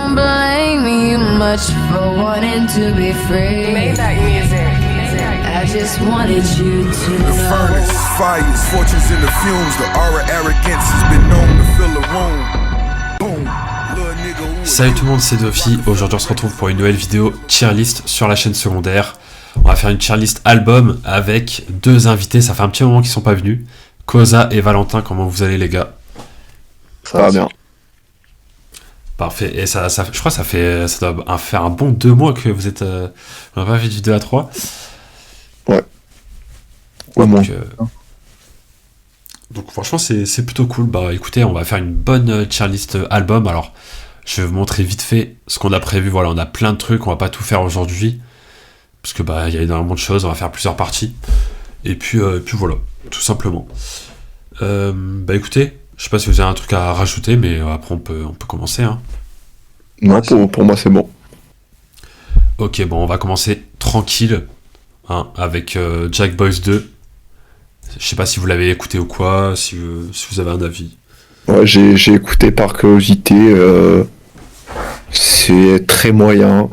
don't blame you much for wanting to be free. Maybach music. I just wanted you to The know. furnace, fires, fortunes in the fumes. The aura arrogance has been known to fill a room. Boom. Little nigga who Salut tout le monde, c'est Dofi. Aujourd'hui on se retrouve pour une nouvelle vidéo tier list sur la chaîne secondaire. On va faire une tier list album avec deux invités, ça fait un petit moment qu'ils sont pas venus. Koza et Valentin, comment vous allez les gars? Ça va bien. Parfait, et ça je crois que ça doit faire un bon 2 mois que vous êtes... on n'a pas fait de vidéo à 3. Ouais. Ouais, bon. Donc franchement c'est plutôt cool. Bah écoutez, on va faire une bonne tier list album. Alors je vais vous montrer vite fait ce qu'on a prévu. Voilà, on a plein de trucs, on va pas tout faire aujourd'hui parce que bah il y a énormément de choses, on va faire plusieurs parties. Et puis voilà, tout simplement. Bah écoutez, je sais pas si vous avez un truc à rajouter, mais après on peut commencer hein. Non, pour moi c'est bon. Ok, bon on va commencer tranquille hein, avec Jack Boys 2. Je sais pas si vous l'avez écouté ou quoi, si vous avez un avis. Ouais, j'ai écouté par curiosité. C'est très moyen.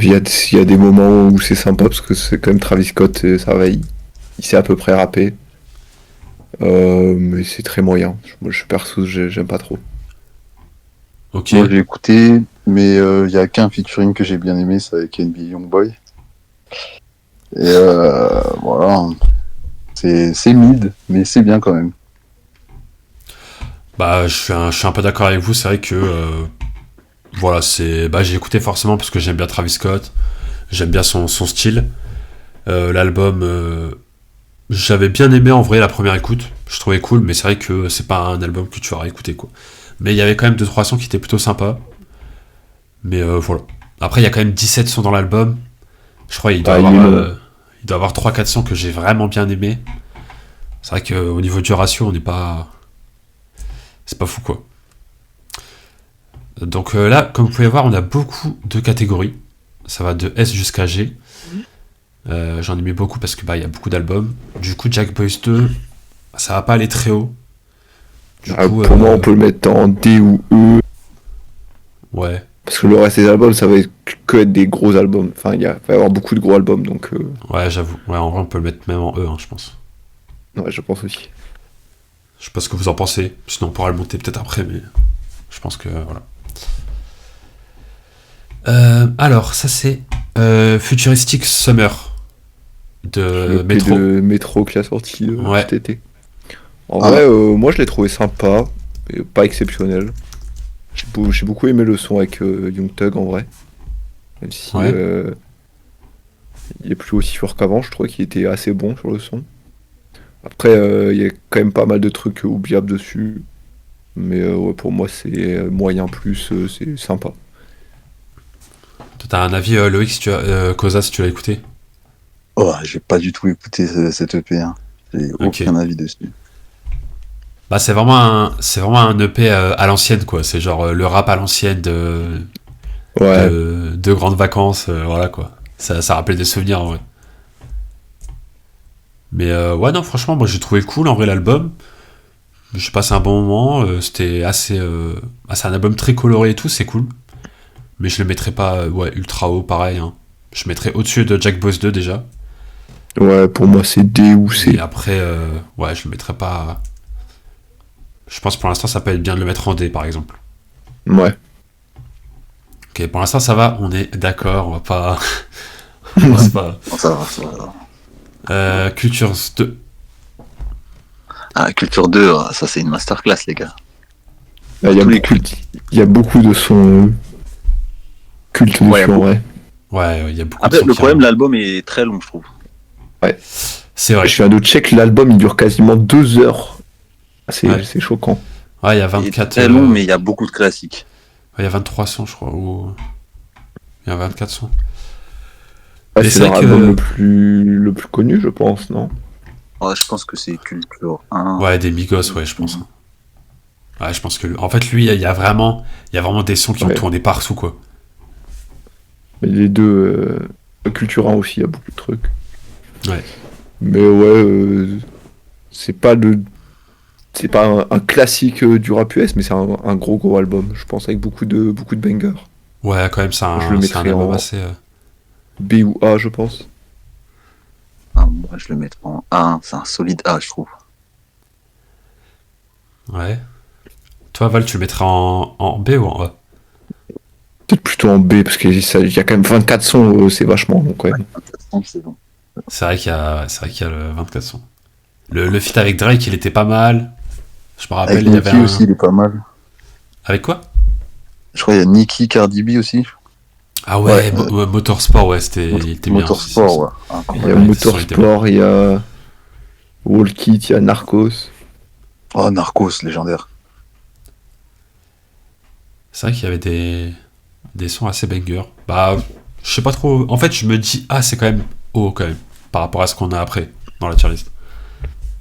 Il y a des moments où c'est sympa parce que c'est quand même Travis Scott et ça va, il sait à peu près rapper. Mais c'est très moyen. Moi je perso j'aime pas trop. Ok. Moi j'ai écouté, mais il y a qu'un featuring que j'ai bien aimé, c'est avec NB Youngboy. Et voilà, c'est mid, mais c'est bien quand même. Bah je suis un peu d'accord avec vous, c'est vrai que voilà, j'ai écouté forcément parce que j'aime bien Travis Scott, j'aime bien son style. L'album j'avais bien aimé en vrai la première écoute, je trouvais cool, mais c'est vrai que c'est pas un album que tu vas réécouter quoi. Mais il y avait quand même 2-3 sons qui étaient plutôt sympas. Mais voilà. Après il y a quand même 17 sons dans l'album. Je crois il doit avoir 3-4 sons que j'ai vraiment bien aimé. C'est vrai qu'au niveau du ratio, on n'est pas... C'est pas fou, quoi. Donc là, comme vous pouvez voir, on a beaucoup de catégories. Ça va de S jusqu'à G. J'en ai mis beaucoup parce que il y a beaucoup d'albums. Du coup, Jack Boys 2, ça va pas aller très haut. Du coup, pour moi, on peut le mettre en D ou E. Ouais. Parce que le reste des albums, ça va que être des gros albums. Enfin, il va y avoir beaucoup de gros albums, donc... Ouais, j'avoue. Ouais, en vrai, on peut le mettre même en E, hein, je pense. Ouais, je pense aussi. Je sais pas ce que vous en pensez. Sinon, on pourra le monter peut-être après, mais... Je pense que... voilà. Alors, ça c'est... Futuristic Summer. De Metro. De Metro qui a sorti Ouais. cet été. En vrai, moi je l'ai trouvé sympa, mais pas exceptionnel. J'ai beaucoup aimé le son avec Young Thug en vrai. Même si il est plus aussi fort qu'avant, je trouvais qu'il était assez bon sur le son. Après, il y a quand même pas mal de trucs oubliables dessus. Mais ouais, pour moi c'est moyen plus, c'est sympa. Toi, t'as un avis, Loïc, si tu as, Koza, si tu l'as écouté? Oh, j'ai pas du tout écouté cette EP, hein. J'ai aucun avis dessus. Bah c'est vraiment un EP à l'ancienne quoi, c'est genre le rap à l'ancienne de grandes vacances, voilà quoi. Ça rappelle des souvenirs en vrai. Mais ouais non franchement moi j'ai trouvé cool en vrai l'album. J'ai passé un bon moment, c'était assez c'est un album très coloré et tout, c'est cool. Mais je le mettrais pas ultra haut pareil hein. Je mettrais au-dessus de Jack Boys 2 déjà. Ouais pour moi c'est D ou C. Et après je le mettrais pas. Je pense pour l'instant ça peut être bien de le mettre en D par exemple. Ouais. Ok, pour l'instant ça va, on est d'accord, on va pas... on va pas... Ça va. Culture 2. Ah, Culture 2, ça c'est une masterclass les gars. Il y a beaucoup de sons cultes dessus en vrai. Ouais, il y a beaucoup Après, de sons le qui problème, arrivent. l'album est très long, je trouve. Ouais. C'est vrai. Je viens de check, l'album il dure quasiment 2 heures. C'est choquant. Ouais, il y a Il est 24... très long, mais il y a beaucoup de classiques. il y a 23 sons je crois, ou... Il y a 24 sons. Ouais, Mais c'est c'est leur vrai que- album le plus connu je pense, non? Ouais, je pense que c'est Culture 1. Ouais, des Migos, ouais, je pense. Ouais, je pense que... En fait, lui, il y a vraiment des sons qui ont tourné partout, quoi. Mais les deux, Culture 1 aussi, il y a beaucoup de trucs. Ouais. Mais ouais, c'est pas le c'est pas un classique du rap US, mais c'est un gros album, je pense, avec beaucoup de bangers. Ouais, quand même, c'est Je le un mettrais album en assez. B ou A, je pense. Ah, moi, je le mettrais en A, c'est un solide A, je trouve. Ouais. Toi, Val, tu le mettrais en B ou en A? Peut-être plutôt en B, parce qu'il y a quand même 24 sons, c'est vachement long quand même. C'est bon. C'est vrai qu'il y a le 24 sons. Le feat avec Drake, il était pas mal. Je me rappelle, Avec il y avait Nicki un. aussi, il est pas mal. Avec quoi? Je crois qu'il y a Nicki, Cardi B aussi. Ah ouais, Ouais, Motorsport, ouais, il était bien. Motorsport, ouais. Il y a Ouais, ce son était Motorsport, il y a Walk It, il y a Narcos. Oh, Narcos, légendaire. C'est vrai qu'il y avait des sons assez bangers. Bah, je sais pas trop. En fait, je me dis, ah, c'est quand même haut, quand même, par rapport à ce qu'on a après dans la tier list.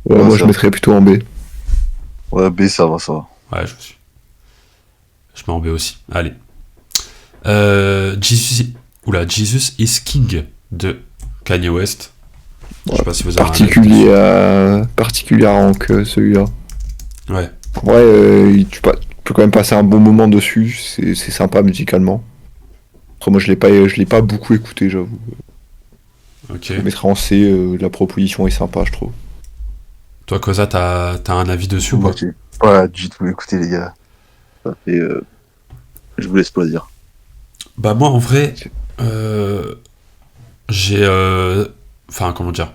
Ouais, Ouais, moi ça je va. mettrais plutôt en B. Ouais, B, ça va, ça va. Ouais, je mets en B aussi. Allez. Jesus is King de Kanye West. Je sais pas si vous avez un avis Particulier à rank, celui-là. dessus. Ouais. Ouais, tu peux quand même passer un bon moment dessus, c'est sympa musicalement. Après, moi je l'ai pas beaucoup écouté, j'avoue. Ok. Je le mettrais en C, la proposition est sympa, je trouve. Toi, Koza, t'as un avis dessus ou pas? Pas du tout écouter, les gars. Ça fait, je vous laisse pas dire. Bah moi en vrai, j'ai, enfin comment dire,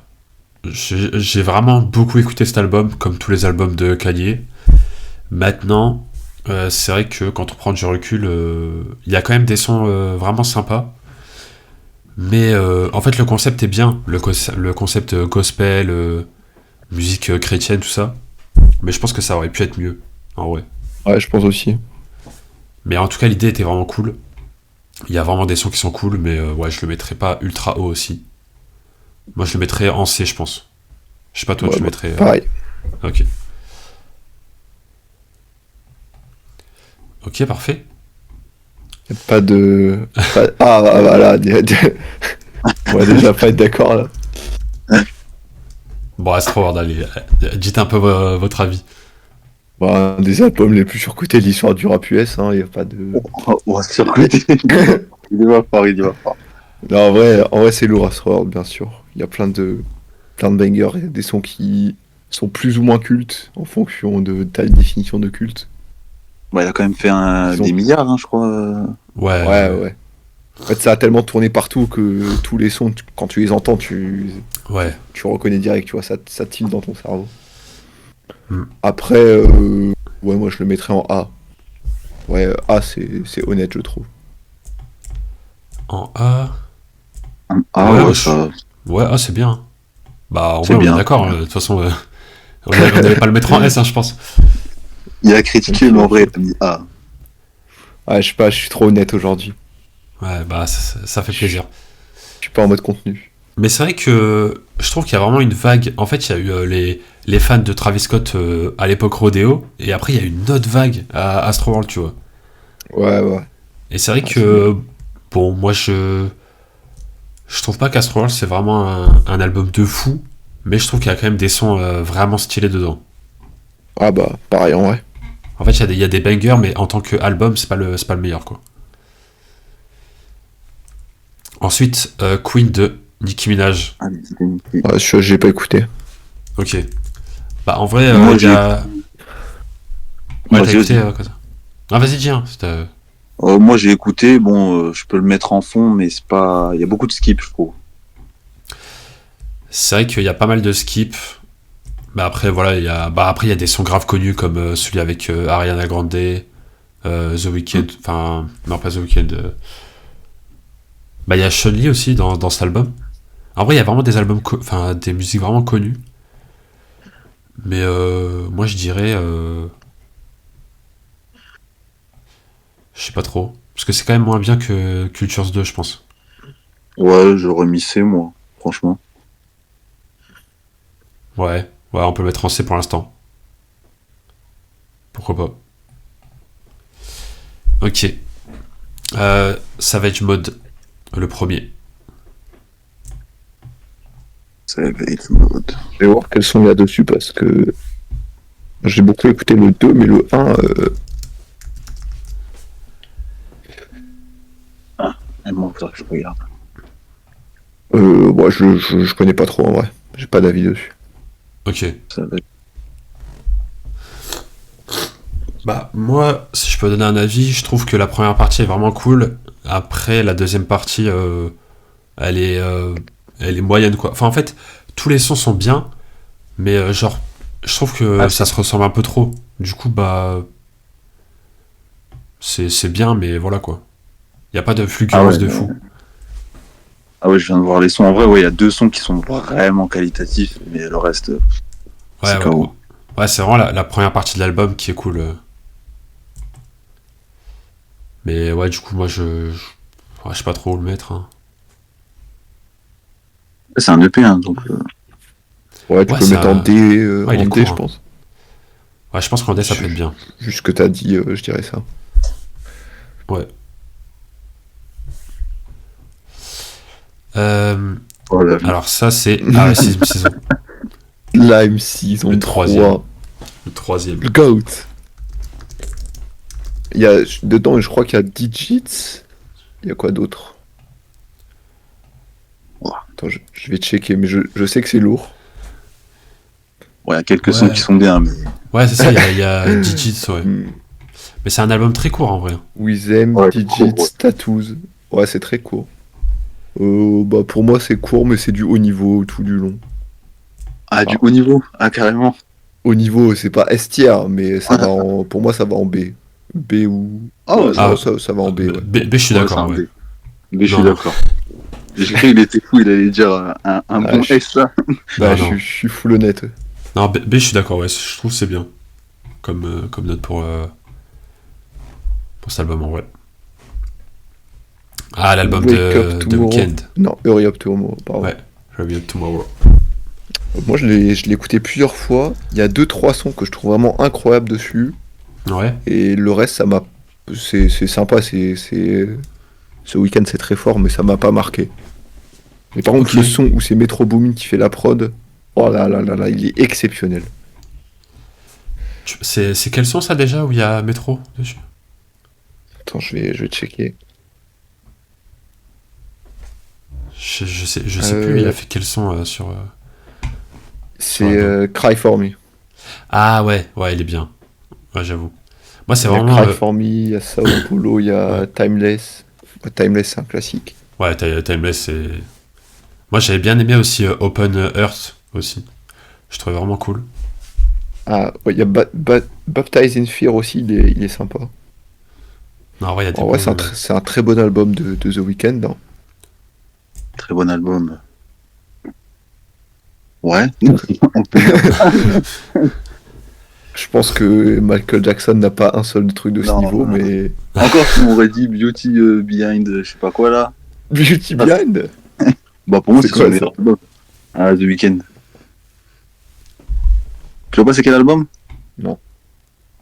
j'ai vraiment beaucoup écouté cet album, comme tous les albums de Kanye. Maintenant, c'est vrai que quand on prend du recul, il y a quand même des sons vraiment sympas. Mais en fait le concept est bien, le concept gospel, musique chrétienne, tout ça. Mais je pense que ça aurait pu être mieux, en vrai. Ouais, je pense aussi. Mais en tout cas l'idée était vraiment cool. Il y a vraiment des sons qui sont cool, mais ouais, je le mettrais pas ultra haut aussi. Moi, je le mettrais en C, je pense. Je sais pas, toi, Ouais, tu le bah, mettrais. pareil. Ok. Ok, parfait. Y a pas de. Ah, voilà. On va déjà pas être d'accord là. Bon, Astro, allez, dites un peu votre avis. Bah, un des albums les plus surcotés de l'histoire du rap US, hein, y a pas de. On va se surcoter. Il y va fort, il y va fort. Non, en vrai c'est lourd Astroworld, bien sûr. Il y a plein de bangers, il y a des sons qui sont plus ou moins cultes en fonction de ta définition de culte. Bah, il a quand même fait Ils ont- des milliards, hein, je crois. Ouais. Ouais. En fait, ça a tellement tourné partout que tous les sons, quand tu les entends, Ouais. tu reconnais direct, tu vois, ça tilt dans ton cerveau. Hmm. Après, ouais, moi je le mettrais en A. Ouais, A, c'est honnête, je trouve. En A. Ah Ouais, ouais, je- ça. Ouais, A, c'est bien. Bah, en C'est vrai, on est bien. d'accord. De toute façon, on n'allait pas le mettre en S, hein, je pense. Il a critiqué, mais en vrai, il a mis A. Ouais, je sais pas, je suis trop honnête aujourd'hui. Ouais, bah, ça fait plaisir. Je suis pas en mode contenu. Mais c'est vrai que je trouve qu'il y a vraiment une vague. En fait, il y a eu les fans de Travis Scott à l'époque Rodeo, et après, il y a eu une autre vague à Astroworld, tu vois. Ouais. Et c'est vrai Ah, que, bon, moi, je trouve pas qu'Astroworld, c'est vraiment un album de fou, mais je trouve qu'il y a quand même des sons vraiment stylés dedans. Ah bah, pareil, en vrai. En fait, il y a des bangers, mais en tant qu'album, c'est pas le meilleur, quoi. Ensuite, Queen de Nicki Minaj. Ah, mais c'était nickel. Ouais, j'ai pas écouté. Ok. Bah, en vrai, Moi, il y a... Ouais, Moi, t'as j'ai écouté aussi. quoi, ça. Ah, vas-y, dis, hein. Moi, j'ai écouté. Bon, je peux le mettre en fond, mais c'est pas. Il y a beaucoup de skips, je trouve. C'est vrai qu'il y a pas mal de skips. Mais après, voilà, il y a des sons graves connus comme celui avec Ariana Grande, The Weeknd. Enfin, non, pas The Weeknd. Bah, il y a Chun-Li aussi dans cet album. En vrai, il y a vraiment des albums, enfin, des musiques vraiment connues. Mais moi, je dirais. Je sais pas trop. Parce que c'est quand même moins bien que Cultures 2, je pense. Ouais, je remissais, moi, franchement. Ouais, on peut le mettre en C pour l'instant. Pourquoi pas. Ok. Savage Mode, le premier. Savage Mode. Je vais voir quels sont là-dessus parce que J'ai beaucoup écouté le 2, mais le 1, Bon, faudrait que je regarde. ouais, je connais pas trop en vrai. J'ai pas d'avis dessus. Ok. Ça va être- Bah, moi, si je peux donner un avis, je trouve que la première partie est vraiment cool. Après, la deuxième partie, elle est, euh, elle est moyenne, quoi. Enfin, en fait, tous les sons sont bien, mais genre, je trouve que Ah, ça se ressemble un peu trop. Du coup, bah, c'est bien, mais voilà, quoi. Y a pas de fulgurance de fou. Ah ouais, je viens de voir les sons. En vrai, ouais, il y a 2 sons qui sont vraiment qualitatifs, mais le reste, Ouais, c'est ouais. KO. Ouais, c'est vraiment la première partie de l'album qui est cool. Mais ouais, du coup, moi, ouais, je sais pas trop où le mettre, hein. C'est un EP, hein, donc Ouais, tu Ouais, peux c'est mettre en D, ouais, il est en D, court, je hein. pense. Ouais, je pense qu'en D, ça peut être bien. Juste ce que t'as dit, je dirais ça. Ouais. Euh, voilà. alors ça, c'est... Ah ouais, sixième saison. Lime Season Le 3. troisième. Le troisième. Le GOAT. Il y a, dedans, je crois qu'il y a Digits. Il y a quoi d'autre? Attends, je vais checker, mais je sais que c'est lourd. Ouais, il y a quelques Ouais. sons qui sont bien, mais Ouais, c'est ça, il y a Digits, ouais. Hmm. Mais c'est un album très court, en vrai. With Them, Ouais, Digits, court, ouais. Tattoos. Ouais, c'est très court. Bah, pour moi, c'est court, mais c'est du haut niveau tout du long. ah, du haut niveau, ah carrément. Haut niveau, c'est pas S tier, mais ça va en, pour moi, ça va en B. B ou. Ah, Ouais, ouais, non, ah, ça va en B, ouais. B, je suis Ouais, d'accord, c'est un ouais. B. Mais je Non, suis non. d'accord. J'ai cru qu'il était fou, il allait dire un Ah, bon je- S là. Non, Ouais, non. je suis full honnête. Ouais. Non, B, je suis d'accord, ouais. Je trouve que c'est bien. Comme note pour cet album, en vrai. Ah, l'album Wake de Up Tomorrow. Weeknd. Non, Hurry Up Tomorrow, pardon. Ouais. Hurry Up Tomorrow. Moi, je l'ai écouté plusieurs fois. Il y a 2-3 sons que je trouve vraiment incroyables dessus. Ouais. Et le reste, ça m'a. C'est sympa, ce week-end, c'est très fort, mais ça m'a pas marqué. Mais par contre, Ok. le son où c'est Metro Boomin qui fait la prod, oh là là là là, il est exceptionnel. C'est quel son, ça, déjà, où il y a Metro dessus? Attends, je vais checker. Je sais plus, il a fait quel son sur... C'est Ouais, Cry For Me. Ah ouais, ouais, il est bien. Ouais, j'avoue. Moi, c'est Il y a vraiment... Cry For Me, il y a Sao Paulo, il y a Ouais. Timeless. Timeless, c'est un classique. Ouais, Timeless, c'est... Moi, j'avais bien aimé aussi Open Earth, aussi. Je trouvais vraiment cool. Ah, ouais, il y a Baptized in Fear aussi, il est sympa. Non, en vrai, il y a des En vrai, bons- c'est un très bon album de The Weeknd. Hein. Très bon album. Ouais. On peut dire. Je pense que Michael Jackson n'a pas un seul truc de ce Non, niveau, non. mais. Encore, tu m'aurais dit Beauty Behind, je sais pas quoi là. Beauty Ah, Behind. Bah pour moi, C'est c'est quoi, son meilleur album. Ah, The Weeknd. Tu vois pas c'est quel album? Non.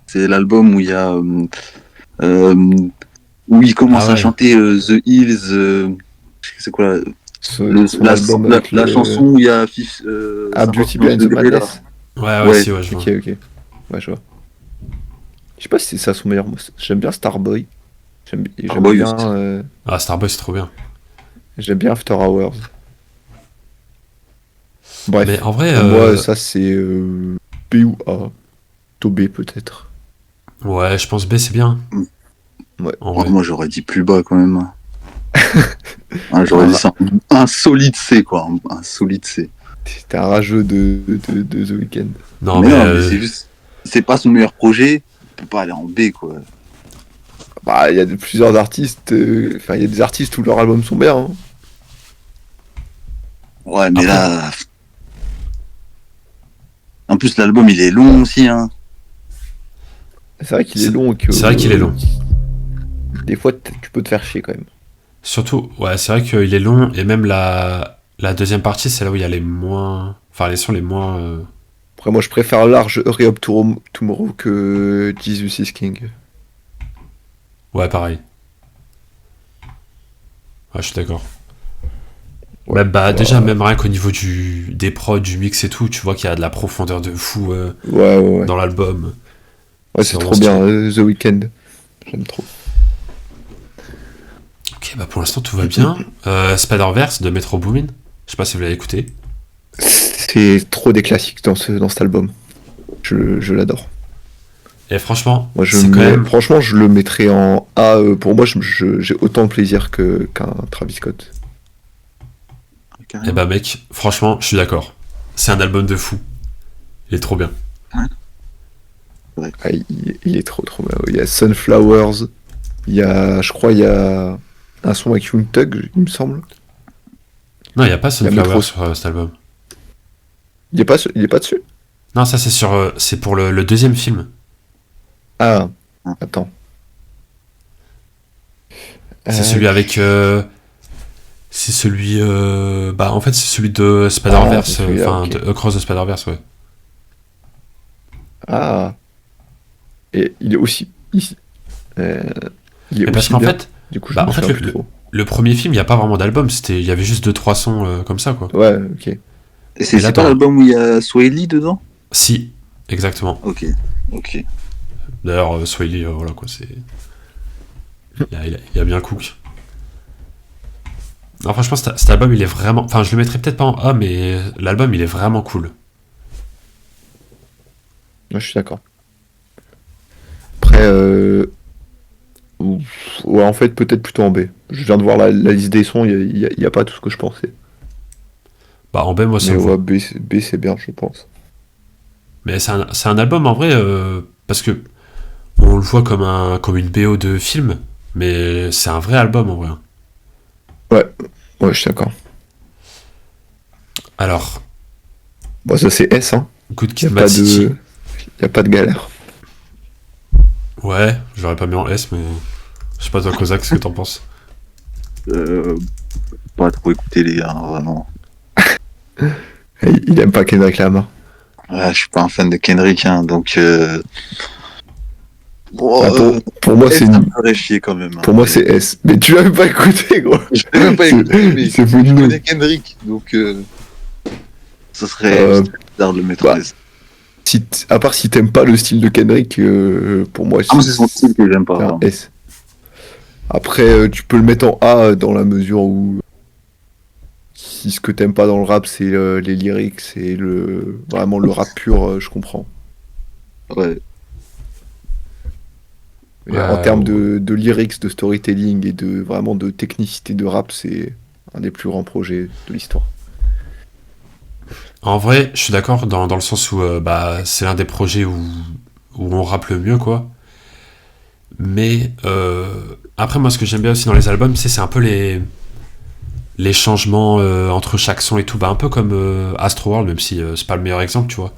C'est l'album où il y a. Où il commence Ah ouais. à chanter The Hills. C'est quoi là Son album avec la le- chanson où il y a Ah, Beauty Behind the Madness. Ouais, ouais, Ouais, si, ouais, je Ok, vois. ok. Ouais, je vois. Je sais pas si c'est ça son meilleur. J'aime bien Starboy. J'aime Starboy bien, aussi. Ah, Starboy, c'est trop bien. j'aime bien After Hours. Bref, Mais en vrai, pour moi, ça c'est B ou A. Tobé peut-être. ouais, je pense B, c'est bien. Ouais. En Ouais, vrai. moi j'aurais dit plus bas quand même. Ouais, j'aurais Ah. dit ça. Un solide C quoi. Un solide C. C'était un rageux de The Weeknd. Non, mais mais, non, mais c'est juste. C'est pas son meilleur projet. Il peut pas aller en B quoi. Bah, il y a plusieurs artistes. Enfin, il y a des artistes où leurs albums sont bien. Hein. Ouais, mais Après- là. En plus, l'album il est long aussi. Hein. C'est vrai qu'il est C'est- long. Et que, c'est vrai qu'il est long. Des fois, tu peux te faire chier quand même. surtout, ouais, c'est vrai qu'il est long, et même la deuxième partie, c'est là où il y a les moins... Enfin, les sons les moins... Après, moi, je préfère large Hurry Up Tomorrow que Jesus is King. Ouais, pareil. Ouais, je suis d'accord. Ouais. Bah, déjà, même rien qu'au niveau des prods, du mix et tout, tu vois qu'il y a de la profondeur de fou Ouais. dans l'album. Ouais, c'est c'est vraiment trop bien, stylé. The Weeknd. J'aime trop. Ok, bah pour l'instant tout va bien. Spider-Verse de Metro Boomin. Je sais pas si vous l'avez écouté. C'est trop des classiques dans cet album. Je l'adore. Et franchement, Moi, c'est quand même. franchement, je le mettrais en A. Pour moi, j'ai autant de plaisir qu'un Travis Scott. Eh bah mec, franchement, je suis d'accord. C'est un album de fou. Il est trop bien. Ah, il est trop bien. Il y a Sunflowers. Je crois, il y a un son avec Young Thug, il me semble. Non, il n'y a pas Il y a Sunflower Metro- sur cet album. Il est pas dessus? Non, ça c'est pour le deuxième film. Ah, attends. C'est celui avec. C'est celui. Bah en fait c'est celui de Spider-Verse. c'est celui-là, Enfin, ok. de Across the Spider-Verse, ouais. Ah. Et il est aussi ici. Il est Mais parce aussi qu'en bien. fait, Du coup, je bah, me en fait, souviens plus trop. le premier film, il n'y a pas vraiment d'album. Il y avait juste 2-3 sons comme ça, quoi. Ouais, ok. Et Et c'est là, pas t'as- l'album où il y a Sway Lee dedans? Si, exactement. Ok. D'ailleurs, Swiley, voilà quoi, c'est. Il y a bien Cook. Non, franchement, cet album, il est vraiment. Enfin, je le mettrais peut-être pas en A, mais l'album, il est vraiment cool. Ouais, je suis d'accord. Après, ouais, en fait, peut-être plutôt en B. Je viens de voir la liste des sons, il y a pas tout ce que je pensais. Bah, en B, moi, ça Mais me va. ouais, B, c'est bien, je pense. Mais c'est un album, en vrai, parce que on le voit comme une BO de film, mais c'est un vrai album, en vrai. Ouais, je suis d'accord. Alors, Bon, ça, c'est S, hein. Good Il Kid, n'y a, Mad City. y a pas de galère. Ouais, j'aurais pas mis en S, mais. Je sais pas, toi, Kozak, ce que t'en penses. Pas trop écouter les gars, vraiment. Il aime pas Kendrick Lamar. Ouais, je suis pas un fan de Kendrick, hein, donc. Bon, Ah, pour moi, S, c'est ça me ferait chier quand même. Hein. pour moi, c'est S. Mais tu l'as même pas écouté, gros. Je peux même pas écouter, mais C'est je fou. connais Kendrick, donc. Ça serait bizarre de le mettre en bah, S. À part si t'aimes pas le style de Kendrick, pour moi, Ah, moi, c'est son style que j'aime pas. c'est un vraiment. S. Après, tu peux le mettre en A dans la mesure où si ce que t'aimes pas dans le rap, c'est les lyrics, c'est vraiment le rap pur, je comprends. Ouais. Mais en termes de lyrics, de storytelling et vraiment de technicité de rap, c'est un des plus grands projets de l'histoire. En vrai, je suis d'accord dans le sens où bah, c'est l'un des projets où on rappe le mieux, quoi. Mais après, moi, ce que j'aime bien aussi dans les albums, c'est un peu les changements entre chaque son et tout. Bah, un peu comme Astroworld, même si c'est pas le meilleur exemple, tu vois.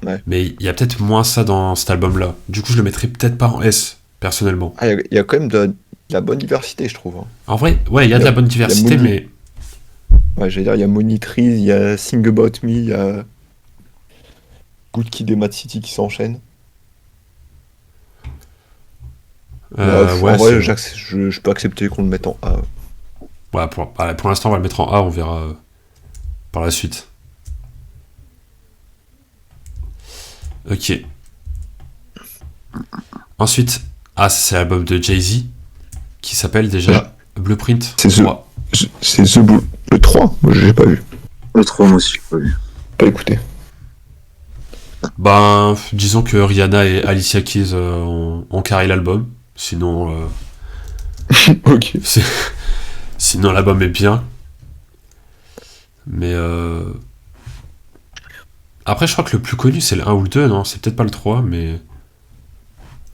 Ouais. Mais il y a peut-être moins ça dans cet album-là. Du coup, je le mettrais peut-être pas en S, personnellement. Ah, il y a quand même de la bonne diversité, je trouve, hein. En vrai, ouais, il y a de la bonne diversité, Moody. mais Ouais, j'allais dire, il y a Money Trees, il y a Sing About Me, il y a Good Kid et Mad City qui s'enchaînent. ouais, En vrai, c'est- je peux accepter qu'on le mette en A. ouais, pour l'instant, on va le mettre en A, on verra par la suite. Ok. Ensuite, c'est l'album de Jay-Z qui s'appelle déjà Blueprint C'est 3. C'est le 3, moi j'ai pas vu, Le 3, moi aussi, j'ai pas vu. pas écouté. Ben, disons que Rihanna et Alicia Keys ont carré l'album. Sinon, Ok. sinon l'album est bien. Mais après, je crois que le plus connu c'est le 1 ou le 2, non? C'est peut-être pas le 3, mais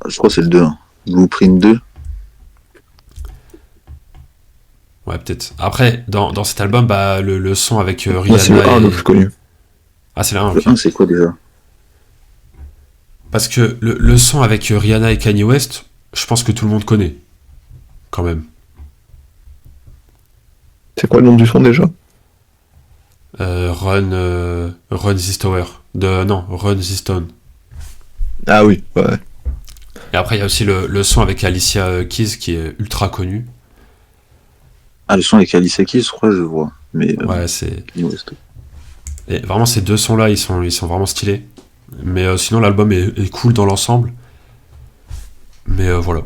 Je crois que c'est le 2. Hein. Blueprint 2. ouais, peut-être. Après, dans cet album, bah, le son avec Moi, Rihanna c'est le 1 et... le plus connu. Ah, c'est le 1, Le ok. 1, c'est quoi déjà? Parce que le son avec Rihanna et Kanye West, je pense que tout le monde connaît. Quand même. C'est quoi le nom du son déjà? Run This Tower. Non, Run This Stone. Ah oui, ouais. Et après, il y a aussi le son avec Alicia Keys qui est ultra connu. Ah, le son avec Alice Keys, je crois que je vois. Mais Ouais, c'est. Kanye West. Et vraiment, ces deux sons-là, ils sont vraiment stylés. Mais sinon, l'album est cool dans l'ensemble. Mais voilà.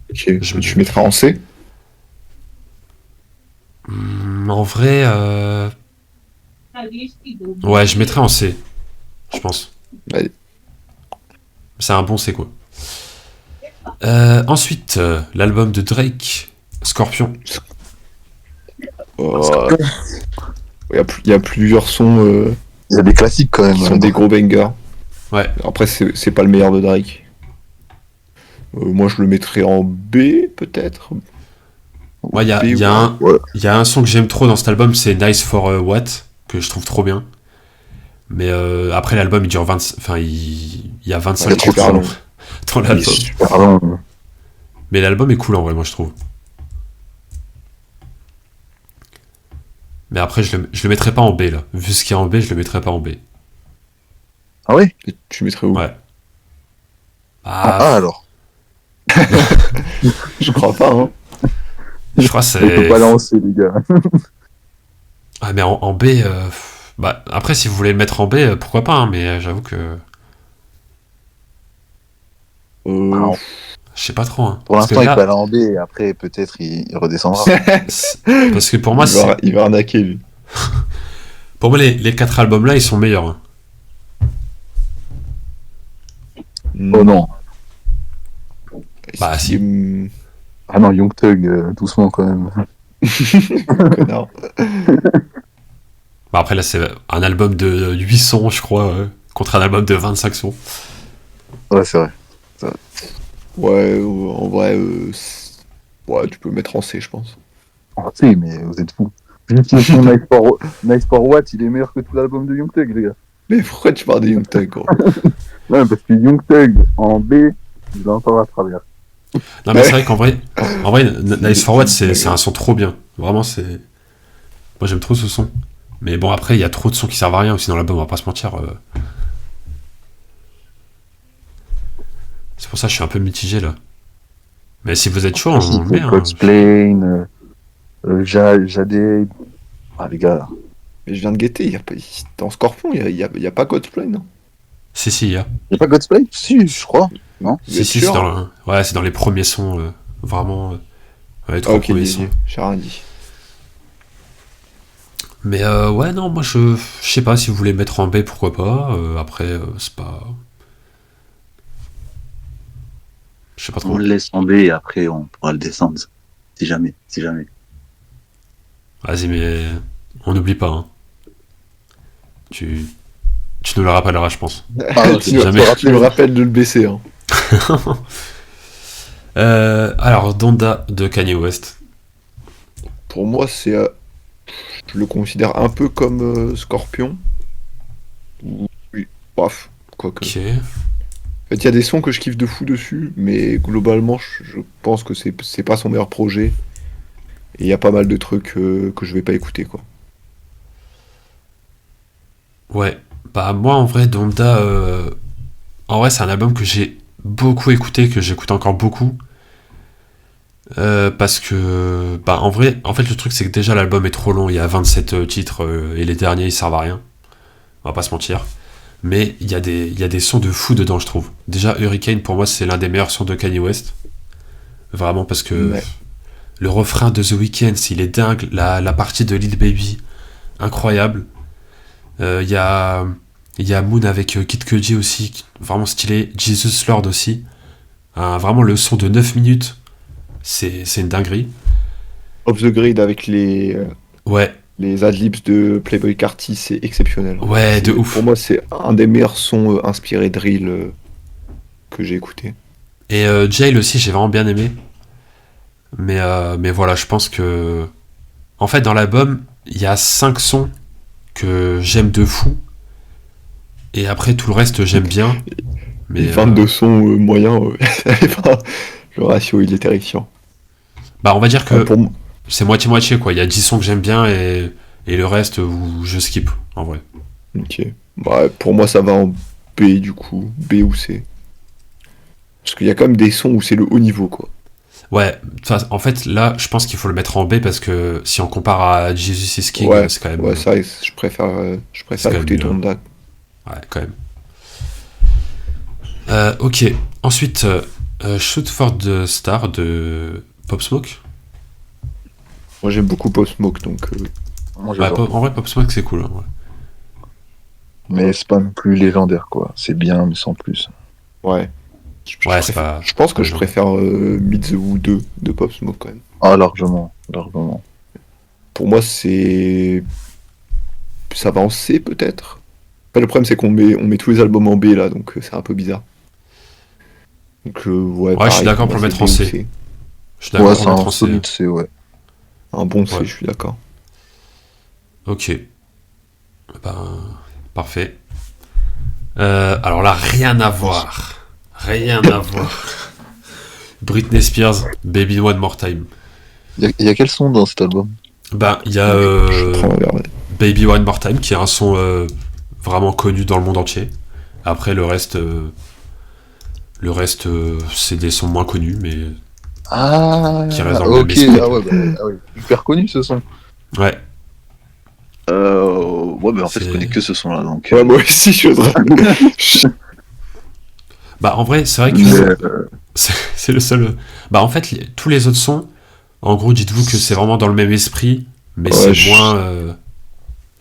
Ok. Je- Tu mettras en C? En vrai, ouais, je mettrais en C, je pense. Allez. C'est un bon C, quoi. Ensuite, l'album de Drake, Scorpion. Il y a plusieurs sons Il y a des classiques quand même. qui sont des gros bangers. Ouais. Après, c'est pas le meilleur de Drake. Moi, je le mettrais en B, peut-être. Ouais, il y a, B, il y a un, Ouais. il y a un son que j'aime trop dans cet album, c'est Nice for What, que je trouve trop bien. Mais après, l'album, il dure 20... Enfin, il y a 25 Ouais, il est super chansons long. dans Il est l'album. super long. Mais l'album est cool, en vrai, moi, je trouve. Mais après, je le mettrais pas en B, là. Vu ce qu'il y a en B, je le mettrais pas en B. Ah ouais? Et tu mettrais où? Ouais. Ah, alors. Je crois pas, hein. Je crois que On peut c'est... pas lancer, les gars. Ah, mais en B... Bah, après, si vous voulez le mettre en B, pourquoi pas, hein, mais j'avoue que... Euh, Je sais pas trop, hein. Pour Parce que l'instant, il là, peut aller en B et après, peut-être, il redescendra. parce que pour moi, il va arnaquer, lui. pour moi les 4 albums-là, ils sont meilleurs, hein. Oh non. Bah, si. Ah non, Young Thug, doucement quand même. Connard. Bah, après, là, c'est un album de 8 sons, je crois, contre un album de 25 sons. Ouais, c'est vrai. Ouais, en vrai, ouais, tu peux mettre en C, je pense. Ah, si, mais vous êtes fous. Juste le son Nice for What, il est meilleur que tout l'album de Young Thug, les gars. Mais pourquoi tu parles de Young Thug, gros? Ouais, parce que Young Thug en B, il va encore à travers. Non, mais c'est vrai qu'en vrai, Nice for What, c'est un son trop bien. Vraiment, c'est. Moi, j'aime trop ce son. Mais bon, après, il y a trop de sons qui servent à rien aussi dans l'album, on va pas se mentir. C'est pour ça que je suis un peu mitigé là. Mais si vous êtes chaud, on le met. Hein. God's Plane, Jade. Ah, les gars. Mais je viens de guetter, dans Scorpion, il y a pas God's Plane, non? Si, il y a. Il n'y a pas God's Plane? Si, je crois. Non? Vous êtes Si, sûr? ouais, c'est dans les premiers sons, vraiment. Les Ah, 3 ok, premiers sons. j'ai rien dit. Mais ouais, non, moi je sais pas si vous voulez mettre en B, pourquoi pas. Après, c'est pas. Je sais pas trop. On le laisse en B et après, on pourra le descendre. Si jamais. Vas-y, mais on n'oublie pas. Hein. Tu nous le rappelleras, je pense. Ah, jamais. Tu me rappelles de le baisser, hein. Alors, Donda de Kanye West. Pour moi, je le considère un peu comme Scorpion. Oui, bref, quoique. Ok. En fait, il y a des sons que je kiffe de fou dessus, mais globalement, je pense que c'est pas son meilleur projet. Et il y a pas mal de trucs que je vais pas écouter, quoi. Ouais. Bah, moi, en vrai, Donda. En vrai, c'est un album que j'ai beaucoup écouté, que j'écoute encore beaucoup. Parce que. Bah, en vrai, en fait, le truc, c'est que déjà, l'album est trop long. Il y a 27 titres et les derniers, ils servent à rien. On va pas se mentir. Mais il y a des sons de fou dedans, je trouve. Déjà, Hurricane, pour moi, c'est l'un des meilleurs sons de Kanye West. Vraiment, parce que Ouais. le refrain de The Weeknd, il est dingue. La partie de Lil Baby, incroyable. Il y a Moon avec Kid Cudi aussi, vraiment stylé. Jesus Lord aussi. Vraiment, le son de 9 minutes, c'est une dinguerie. Off the Grid avec Ouais, les adlibs de Playboi Carti, c'est exceptionnel. ouais, de ouf. Pour moi, c'est un des meilleurs sons inspirés drill que j'ai écouté. Et Jail aussi, j'ai vraiment bien aimé. Mais voilà, je pense que. En fait, dans l'album, il y a 5 sons que j'aime de fou. Et après, tout le reste, j'aime bien. Mais Et 22 sons moyens, enfin, le ratio, il est terrifiant. bah, on va dire que Pour moi, c'est moitié-moitié, quoi. Il y a 10 sons que j'aime bien et le reste, où je skip, en vrai. ok. Bah, pour moi, ça va en B, du coup. B ou C. Parce qu'il y a quand même des sons où c'est le haut niveau, quoi. Ouais, en fait, là, je pense qu'il faut le mettre en B parce que si on compare à Jesus is King, Ouais, c'est quand même, ouais, c'est vrai, je c'est préfère quand même écouter mieux, hein. Donda. Ouais, quand même. Ok, ensuite, Shoot for the Star de Pop Smoke. Moi, j'aime beaucoup Pop Smoke, donc Moi, Ouais, j'adore. en vrai, Pop Smoke, c'est cool, hein, ouais. Mais c'est pas non plus légendaire, quoi. C'est bien, mais sans plus. ouais. Ouais, c'est pas, Je pense pas que je légendaire. préfère Meet the Who 2 de Pop Smoke quand même. Ah, largement, largement. Pour moi, ça va en C peut-être. Enfin, le problème, c'est qu'on met tous les albums en B là, donc c'est un peu bizarre. Donc, ouais, Ouais, je suis pareil, pour d'accord moi, pour le c'est mettre B en ou C. C. Je suis d'accord Ouais, pour c'est le mettre un en C. solide C, ouais. Un bon C, Ouais. je suis d'accord. Ok. Ben, parfait. Alors là, rien à voir. Rien à voir. Britney Spears, Baby One More Time. Y a quel son dans cet album? Ben, il y a Je suis en train de regarder. Baby One More Time, qui est un son vraiment connu dans le monde entier. Après, le reste, c'est des sons moins connus, mais Ah, qui restent dans le même ok, esprit. ah ouais, hyper connu ce son. Ouais, Ouais, en fait, je c'est... connais que ce son-là, donc. Ouais, moi aussi, je Bah, en vrai, c'est vrai que c'est le seul... Bah, en fait, tous les autres sons, en gros, dites-vous que c'est vraiment dans le même esprit, mais Ouais, c'est moins...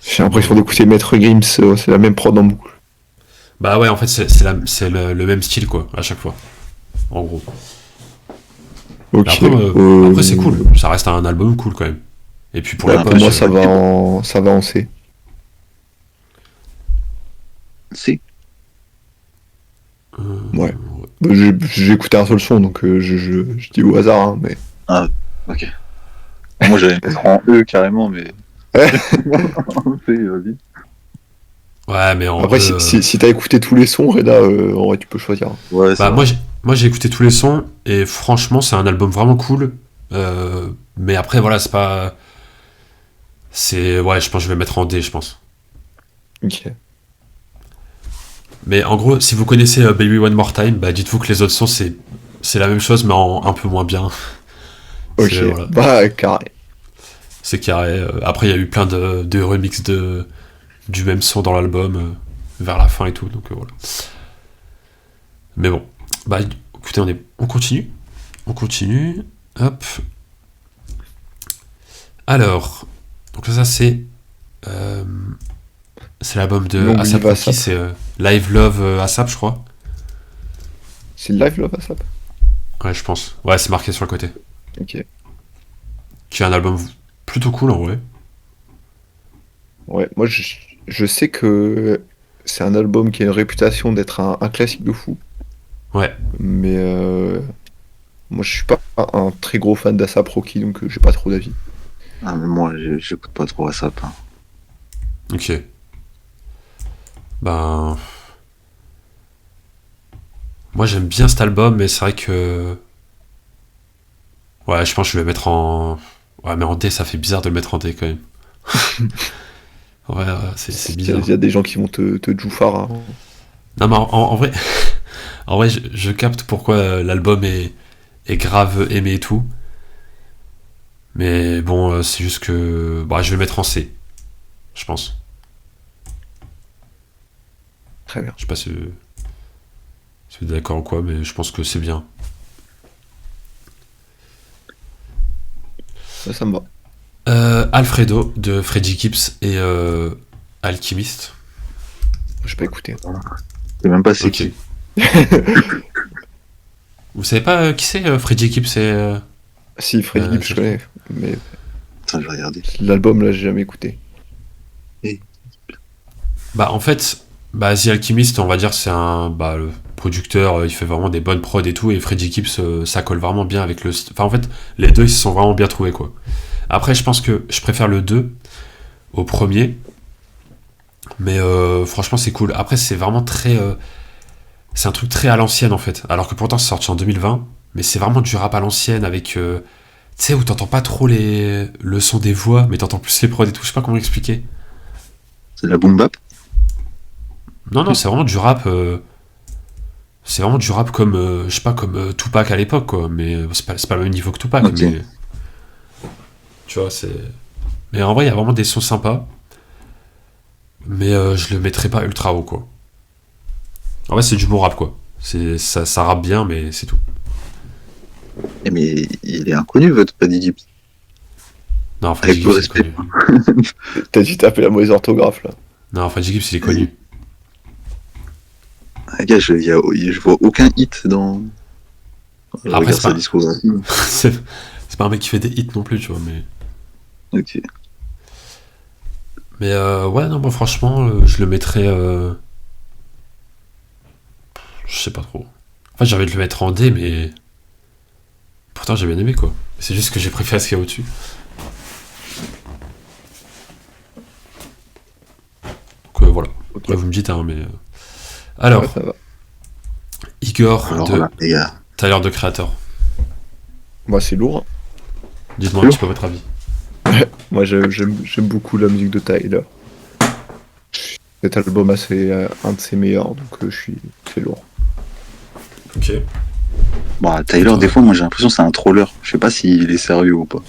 j'ai l'impression d'écouter Maître Gims, c'est la même prod en boucle. Bah ouais, en fait, c'est le même style, quoi, à chaque fois. En gros. Ok. Mais après, c'est cool. Ça reste un album cool, quand même. Et puis, pour Ouais, l'époque... Pour moi, je- ça va en C. Si. Ouais. Bah, j'ai écouté un seul son, donc je dis au hasard, hein, mais. Ah, ok. Moi, j'allais mettre en E carrément, mais. Vas-y. Ouais, mais en Après, vrai... si t'as écouté tous les sons, Reda, en vrai, tu peux choisir. Ouais, c'est Bah, vrai. moi, j'ai écouté tous les sons, et franchement, c'est un album vraiment cool. Mais après, voilà, c'est pas... Ouais, je pense que je vais le mettre en D, je pense. Ok. Mais en gros, si vous connaissez Baby One More Time, bah dites-vous que les autres sons, c'est la même chose, mais un peu moins bien. Ok. Voilà. Bah, carré. C'est carré. Après, il y a eu plein de remixes du même son dans l'album, vers la fin et tout, donc voilà. Mais bon. Bah, écoutez, on continue. On continue. Hop. Alors. Donc ça, c'est l'album de Long ASAP Live Rocky, ASAP. c'est Live Love ASAP, je crois. C'est Live Love ASAP. Ouais, je pense. Ouais, c'est marqué sur le côté. Ok. Qui est un album plutôt cool en vrai. Ouais, moi, je sais que c'est un album qui a une réputation d'être un classique de fou, Ouais. mais moi, je suis pas un très gros fan d'ASAP Rocky, donc j'ai pas trop d'avis. Ah, mais moi, j'écoute pas trop ça. Ok. Ben. Moi j'aime bien cet album, mais c'est vrai que. Ouais, je pense que je vais le mettre en. Ouais, mais en D, ça fait bizarre de le mettre en D quand même. Ouais, c'est Il y, bizarre. a des gens qui vont te jouffar, hein. Non, mais en vrai. En vrai, je capte pourquoi l'album est grave aimé et tout. Mais bon, c'est juste que. Bah, je vais le mettre en C. Je pense. Très bien. Je sais pas si vous êtes d'accord ou quoi, mais je pense que c'est bien. Ça me va. Alfredo de Freddy Gibbs et Alchemist. J'ai pas écouté. Je sais même pas c'est Ok. qui. Vous savez pas qui c'est Freddy Gibbs et. Si, Freddy Gibbs, je connais, mais Attends, je vais regarder. l'album, là, j'ai jamais écouté. Bah en fait, The Alchemist, on va dire c'est un le producteur, il fait vraiment des bonnes prods et tout, et Freddy Gibbs, ça colle vraiment bien avec le. Enfin en fait, les deux ils se sont vraiment bien trouvés quoi. Après, je pense que je préfère le 2 au premier, mais franchement c'est cool. Après c'est vraiment très, c'est un truc très à l'ancienne en fait, alors que pourtant c'est sorti en 2020, mais c'est vraiment du rap à l'ancienne avec, tu sais où t'entends pas trop le son des voix, mais t'entends plus les prods et tout. Je sais pas comment expliquer. C'est de la boom bap. Non, c'est vraiment du rap. C'est vraiment du rap comme, je sais pas, comme Tupac à l'époque, quoi. Mais c'est pas le même niveau que Tupac. Ok. Mais, tu vois, c'est. Mais en vrai, il y a vraiment des sons sympas. Mais je le mettrais pas ultra haut, quoi. En vrai, c'est du bon rap, quoi. Ça rappe bien, mais c'est tout. Eh, mais il est inconnu, votre Paddy Gibbs. Non, Freddie Avec tout Gibbs, il est respect. connu. T'as dû taper la mauvaise orthographe là. Non, Freddie Gibbs, il est connu. Ah, gars, je vois aucun hit dans. Je Après, regarde c'est sa pas- discographie. c'est pas un mec qui fait des hits non plus, tu vois, mais. Ok. Mais ouais, non, moi franchement, je le mettrais. Je sais pas trop. En fait, j'ai envie de le mettre en D, mais. Pourtant, j'ai bien aimé, quoi. C'est juste que j'ai préféré ce qu'il y a au-dessus. Donc voilà. Ok. Ouais, vous me dites, hein, mais. Alors, Ouais, ça va. Igor Alors de là, les gars. Tyler de Creator. Moi, c'est lourd. Dites-moi un petit peu votre avis. Moi, j'aime beaucoup la musique de Tyler. Cet album, c'est un de ses meilleurs, donc c'est lourd. Ok. Bon, Tyler, des fois, moi j'ai l'impression que c'est un troller. Je sais pas s'il est sérieux ou pas.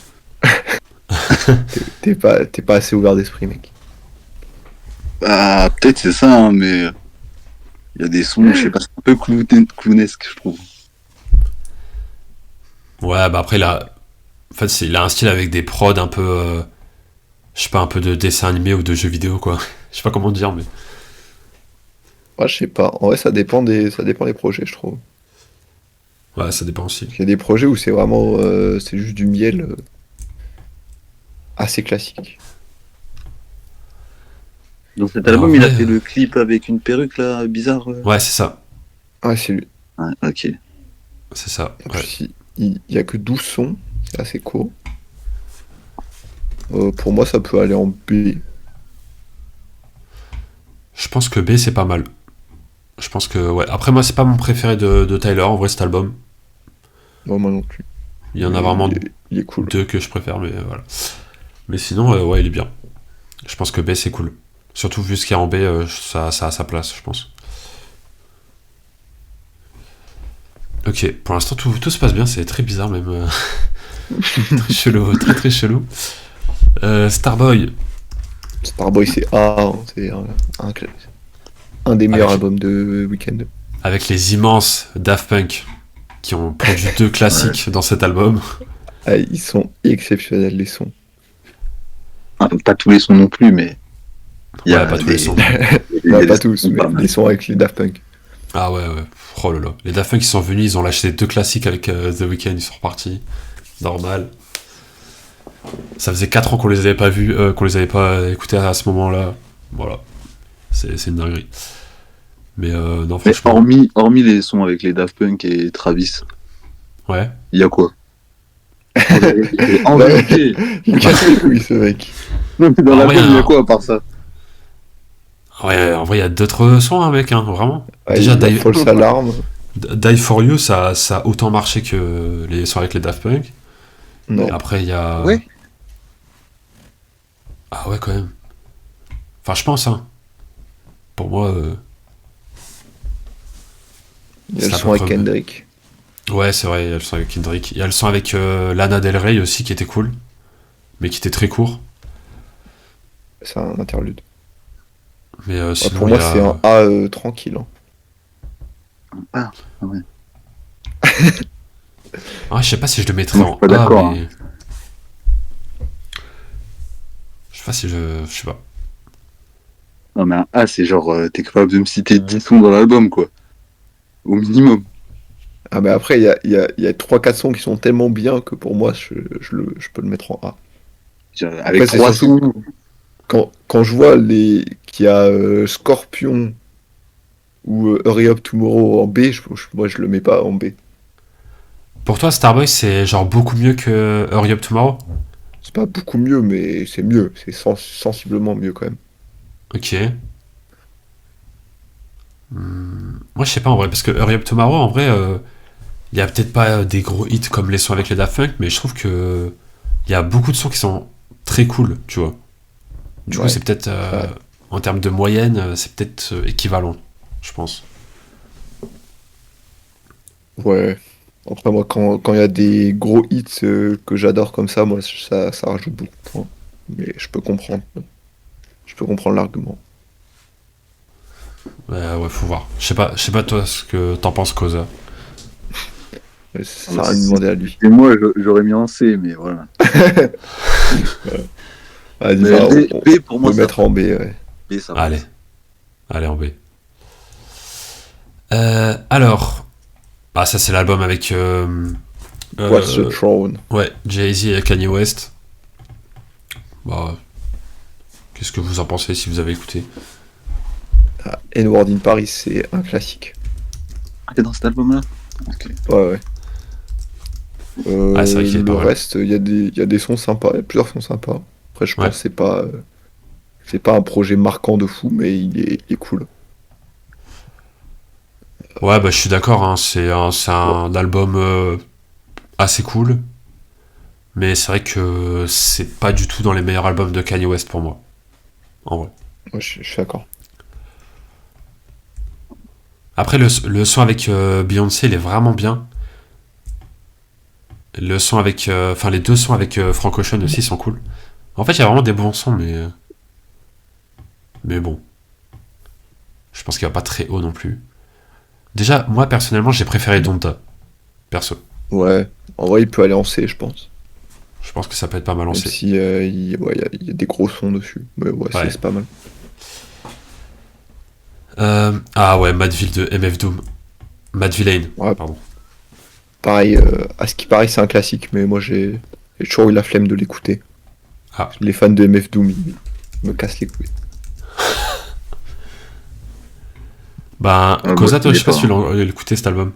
T'es pas assez ouvert d'esprit, mec. Ah, peut-être c'est ça, hein, mais il y a des sons, je sais pas, c'est un peu clownesque, je trouve. Ouais, bah après, en fait, il a un style avec des prods un peu. Je sais pas, un peu de dessin animé ou de jeux vidéo, quoi. Je sais pas comment dire, mais. Ouais, je sais pas. En vrai, ça dépend des projets, je trouve. Ouais, ça dépend aussi. Il y a des projets où c'est vraiment, c'est juste du miel assez classique. Dans cet Ouais, album, en il a vrai, fait le clip avec une perruque là, bizarre. Ouais, c'est ça. Ah, c'est lui. Ouais, ok. C'est ça. En Ouais. plus, il y a que 12 sons, c'est assez court. Pour moi, ça peut aller en B. Je pense que B, c'est pas mal. Je pense que, ouais. Après, moi, c'est pas mon préféré de Tyler, en vrai, cet album. Non, moi non plus. Il y en a vraiment Il est cool. deux que je préfère, mais voilà. Mais sinon, ouais, il est bien. Je pense que B, c'est cool. Surtout vu ce qu'il y a en B, ça a sa place, je pense. Ok, pour l'instant, tout se passe bien, c'est très bizarre, même. Très chelou, très très chelou. Starboy, Starboy, c'est A, hein, c'est un des meilleurs Avec- albums de Weeknd. avec les immenses Daft Punk, qui ont produit deux classiques dans cet album. Ah, ils sont exceptionnels, les sons. Ah, pas tous les sons non plus, mais. Il y a Ouais, pas tous les sons. il y Bah, a pas des tous, sons mais pas mal. les sons avec les Daft Punk. Ah ouais. Oh là là. Les Daft Punk, ils sont venus, ils ont lâché deux classiques avec The Weeknd, ils sont repartis. Normal. Ça faisait 4 ans qu'on les avait pas vus, qu'on les avait pas écoutés à ce moment-là. Voilà. C'est une dinguerie. Mais non, Mais franchement. hormis les sons avec les Daft Punk et Travis, Ouais. il y a quoi? En Ouais. vérité, Il casse les couilles, ce mec. non, mais dans Ah, l'album, ouais, il y a hein. quoi à part ça? Ouais, en vrai, il y a d'autres sons, hein, mec, hein, vraiment. Ouais, Déjà, il y a Die, False Alarm. Die For You, ça a autant marché que les sons avec les Daft Punk. Non. Après, il y a. Ouais. Ah ouais, quand même. Enfin, je pense, hein. Pour moi. Il y a le c'est à son peu avec près- Kendrick. Ouais, c'est vrai, il y a le son avec Kendrick. Il y a le son avec Lana Del Rey aussi qui était cool, mais qui était très court. C'est un interlude. Mais Ouais, sinon, pour il moi, y a... c'est un A tranquille. Hein. Ah, je sais pas si je le mettrais Non, en je suis pas A, d'accord, mais... Je sais pas si je sais pas. Non, mais un A, c'est genre, t'es capable de me citer 10 sons dans l'album, quoi. Au minimum. Ah, mais après, il y a 3-4 sons qui sont tellement bien que pour moi, je peux le mettre en A. Genre, Après, avec c'est 3 surtout- sons. Quand je vois qu'il y a Scorpion ou Hurry Up Tomorrow en B, moi, je le mets pas en B. Pour toi, Starboy, c'est genre beaucoup mieux que Hurry Up Tomorrow? C'est pas beaucoup mieux, mais c'est mieux. C'est sensiblement mieux quand même. Ok. Moi, je sais pas en vrai, parce que Hurry Up Tomorrow, en vrai, il y a peut-être pas des gros hits comme les sons avec les Daft Punk, mais je trouve que il y a beaucoup de sons qui sont très cool, tu vois. Du coup, Ouais. c'est peut-être, en termes de moyenne, c'est peut-être équivalent, je pense. Ouais. Après, moi, quand il y a des gros hits que j'adore comme ça, moi, ça rajoute beaucoup de points. Mais je peux comprendre. Je peux comprendre l'argument. Ouais, faut voir. Je sais pas toi ce que t'en penses, Koza. Mais ça sert à rien de demander à lui. Et moi, j'aurais mis en C, mais voilà. Vas-y, Mais va, B, pour on moi, peut ça mettre en B, ouais. B, ça Allez. passe. Allez, en B. Alors. Bah, ça, c'est l'album avec. What's the Throne? Ouais, Jay-Z et Kanye West. Bah. Qu'est-ce que vous en pensez si vous avez écouté? N-Word in Paris, c'est un classique. Ah, t'es dans cet album-là? Ok. Ouais. Ah, c'est vrai qu'il est pas Le mal. reste, il y a des sons sympas, il y a plusieurs sons sympas. Après, je pense Ouais. que c'est pas un projet marquant de fou, mais il est cool. Ouais, bah, je suis d'accord, hein. C'est un album assez cool. Mais c'est vrai que c'est pas du tout dans les meilleurs albums de Kanye West pour moi. En vrai. Moi, je suis d'accord. Après, le son avec Beyoncé, il est vraiment bien. Le son avec. Enfin, les deux sons avec Frank Ocean aussi sont cool. En fait, il y a vraiment des bons sons, mais bon. Je pense qu'il va pas très haut non plus. Déjà, moi, personnellement, j'ai préféré Donta. Perso. Ouais, en vrai, il peut aller en C, je pense. Je pense que ça peut être pas mal Même lancé. si ouais, il y a des gros sons dessus. Mais ouais, Ouais. c'est pas mal. Ah ouais, Madville de MF Doom. Madvillain, Ouais. pardon. Pareil, à ce qui paraît, c'est un classique, mais moi, j'ai toujours eu la flemme de l'écouter. Ah. Les fans de MF Doom, ils me cassent les couilles. Bah, moi, Koza, toi, je je sais pas l'ai si tu pas. l'as écouté cet album.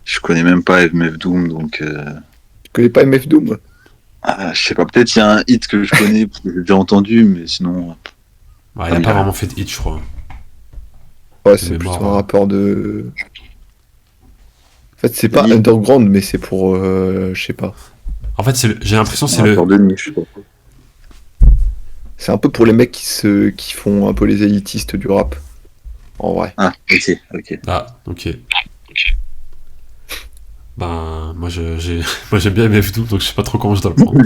Je connais même pas MF Doom, donc... Tu connais pas MF Doom? je sais pas, peut-être il y a un hit que je connais, parce que j'ai déjà entendu, mais sinon... Ouais, il Ça a me pas dit vraiment fait de hit, je crois. Ouais, De c'est mémoire, plutôt un hein. rappeur de... En fait, c'est pas Niche. underground, mais c'est pour... je sais pas. En fait, j'ai l'impression que c'est Un le. rappeur de niche, je sais pas. C'est un peu pour les mecs qui font un peu les élitistes du rap. En vrai. Ah, ok. Ah, ok. Ben, moi j'aime bien MF Doom, donc je sais pas trop comment je dois le prendre.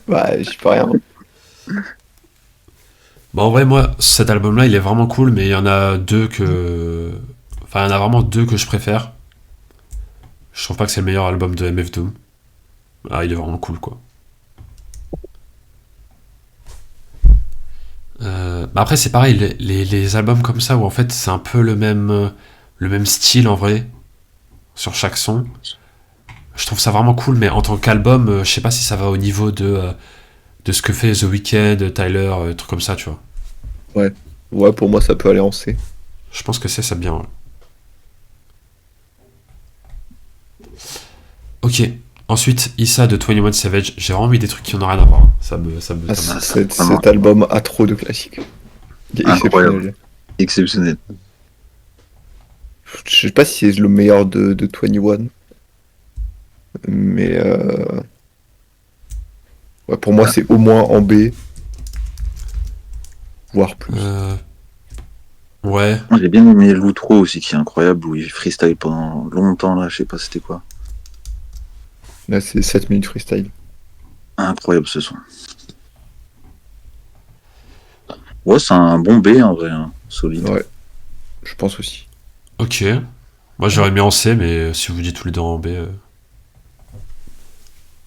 Ouais, j'y peux rien. Bah, en vrai, moi, cet album-là, il est vraiment cool, mais il y en a deux que. Enfin, il y en a vraiment deux que je préfère. Je trouve pas que c'est le meilleur album de MF Doom. Ah, il est vraiment cool, quoi. Bah après, c'est pareil, les albums comme ça où en fait c'est un peu le même style en vrai, sur chaque son. Je trouve ça vraiment cool, mais en tant qu'album, je sais pas si ça va au niveau de ce que fait The Weeknd, Tyler, trucs comme ça, tu vois. Ouais, pour moi, ça peut aller en C. Je pense que c'est ça bien, ouais. Ok. Ensuite, Issa de 21 Savage. J'ai vraiment mis des trucs qui en ont rien à voir. Ah, Ça me- cet album a trop de classiques. Il est Incroyable. exceptionnel. Exceptionnel. Je sais pas si c'est le meilleur de 21, mais ouais, pour moi, c'est au moins en B, voire plus. Ouais. J'ai bien aimé l'outro aussi, qui est incroyable, où il freestyle pendant longtemps, là, je sais pas c'était quoi. Là, c'est 7 minutes freestyle. Incroyable ce son. Ouais, c'est un bon B en vrai, hein. Solide. Ouais, je pense aussi. Ok. Moi j'aurais mis en C, mais si vous dites tous les deux en B.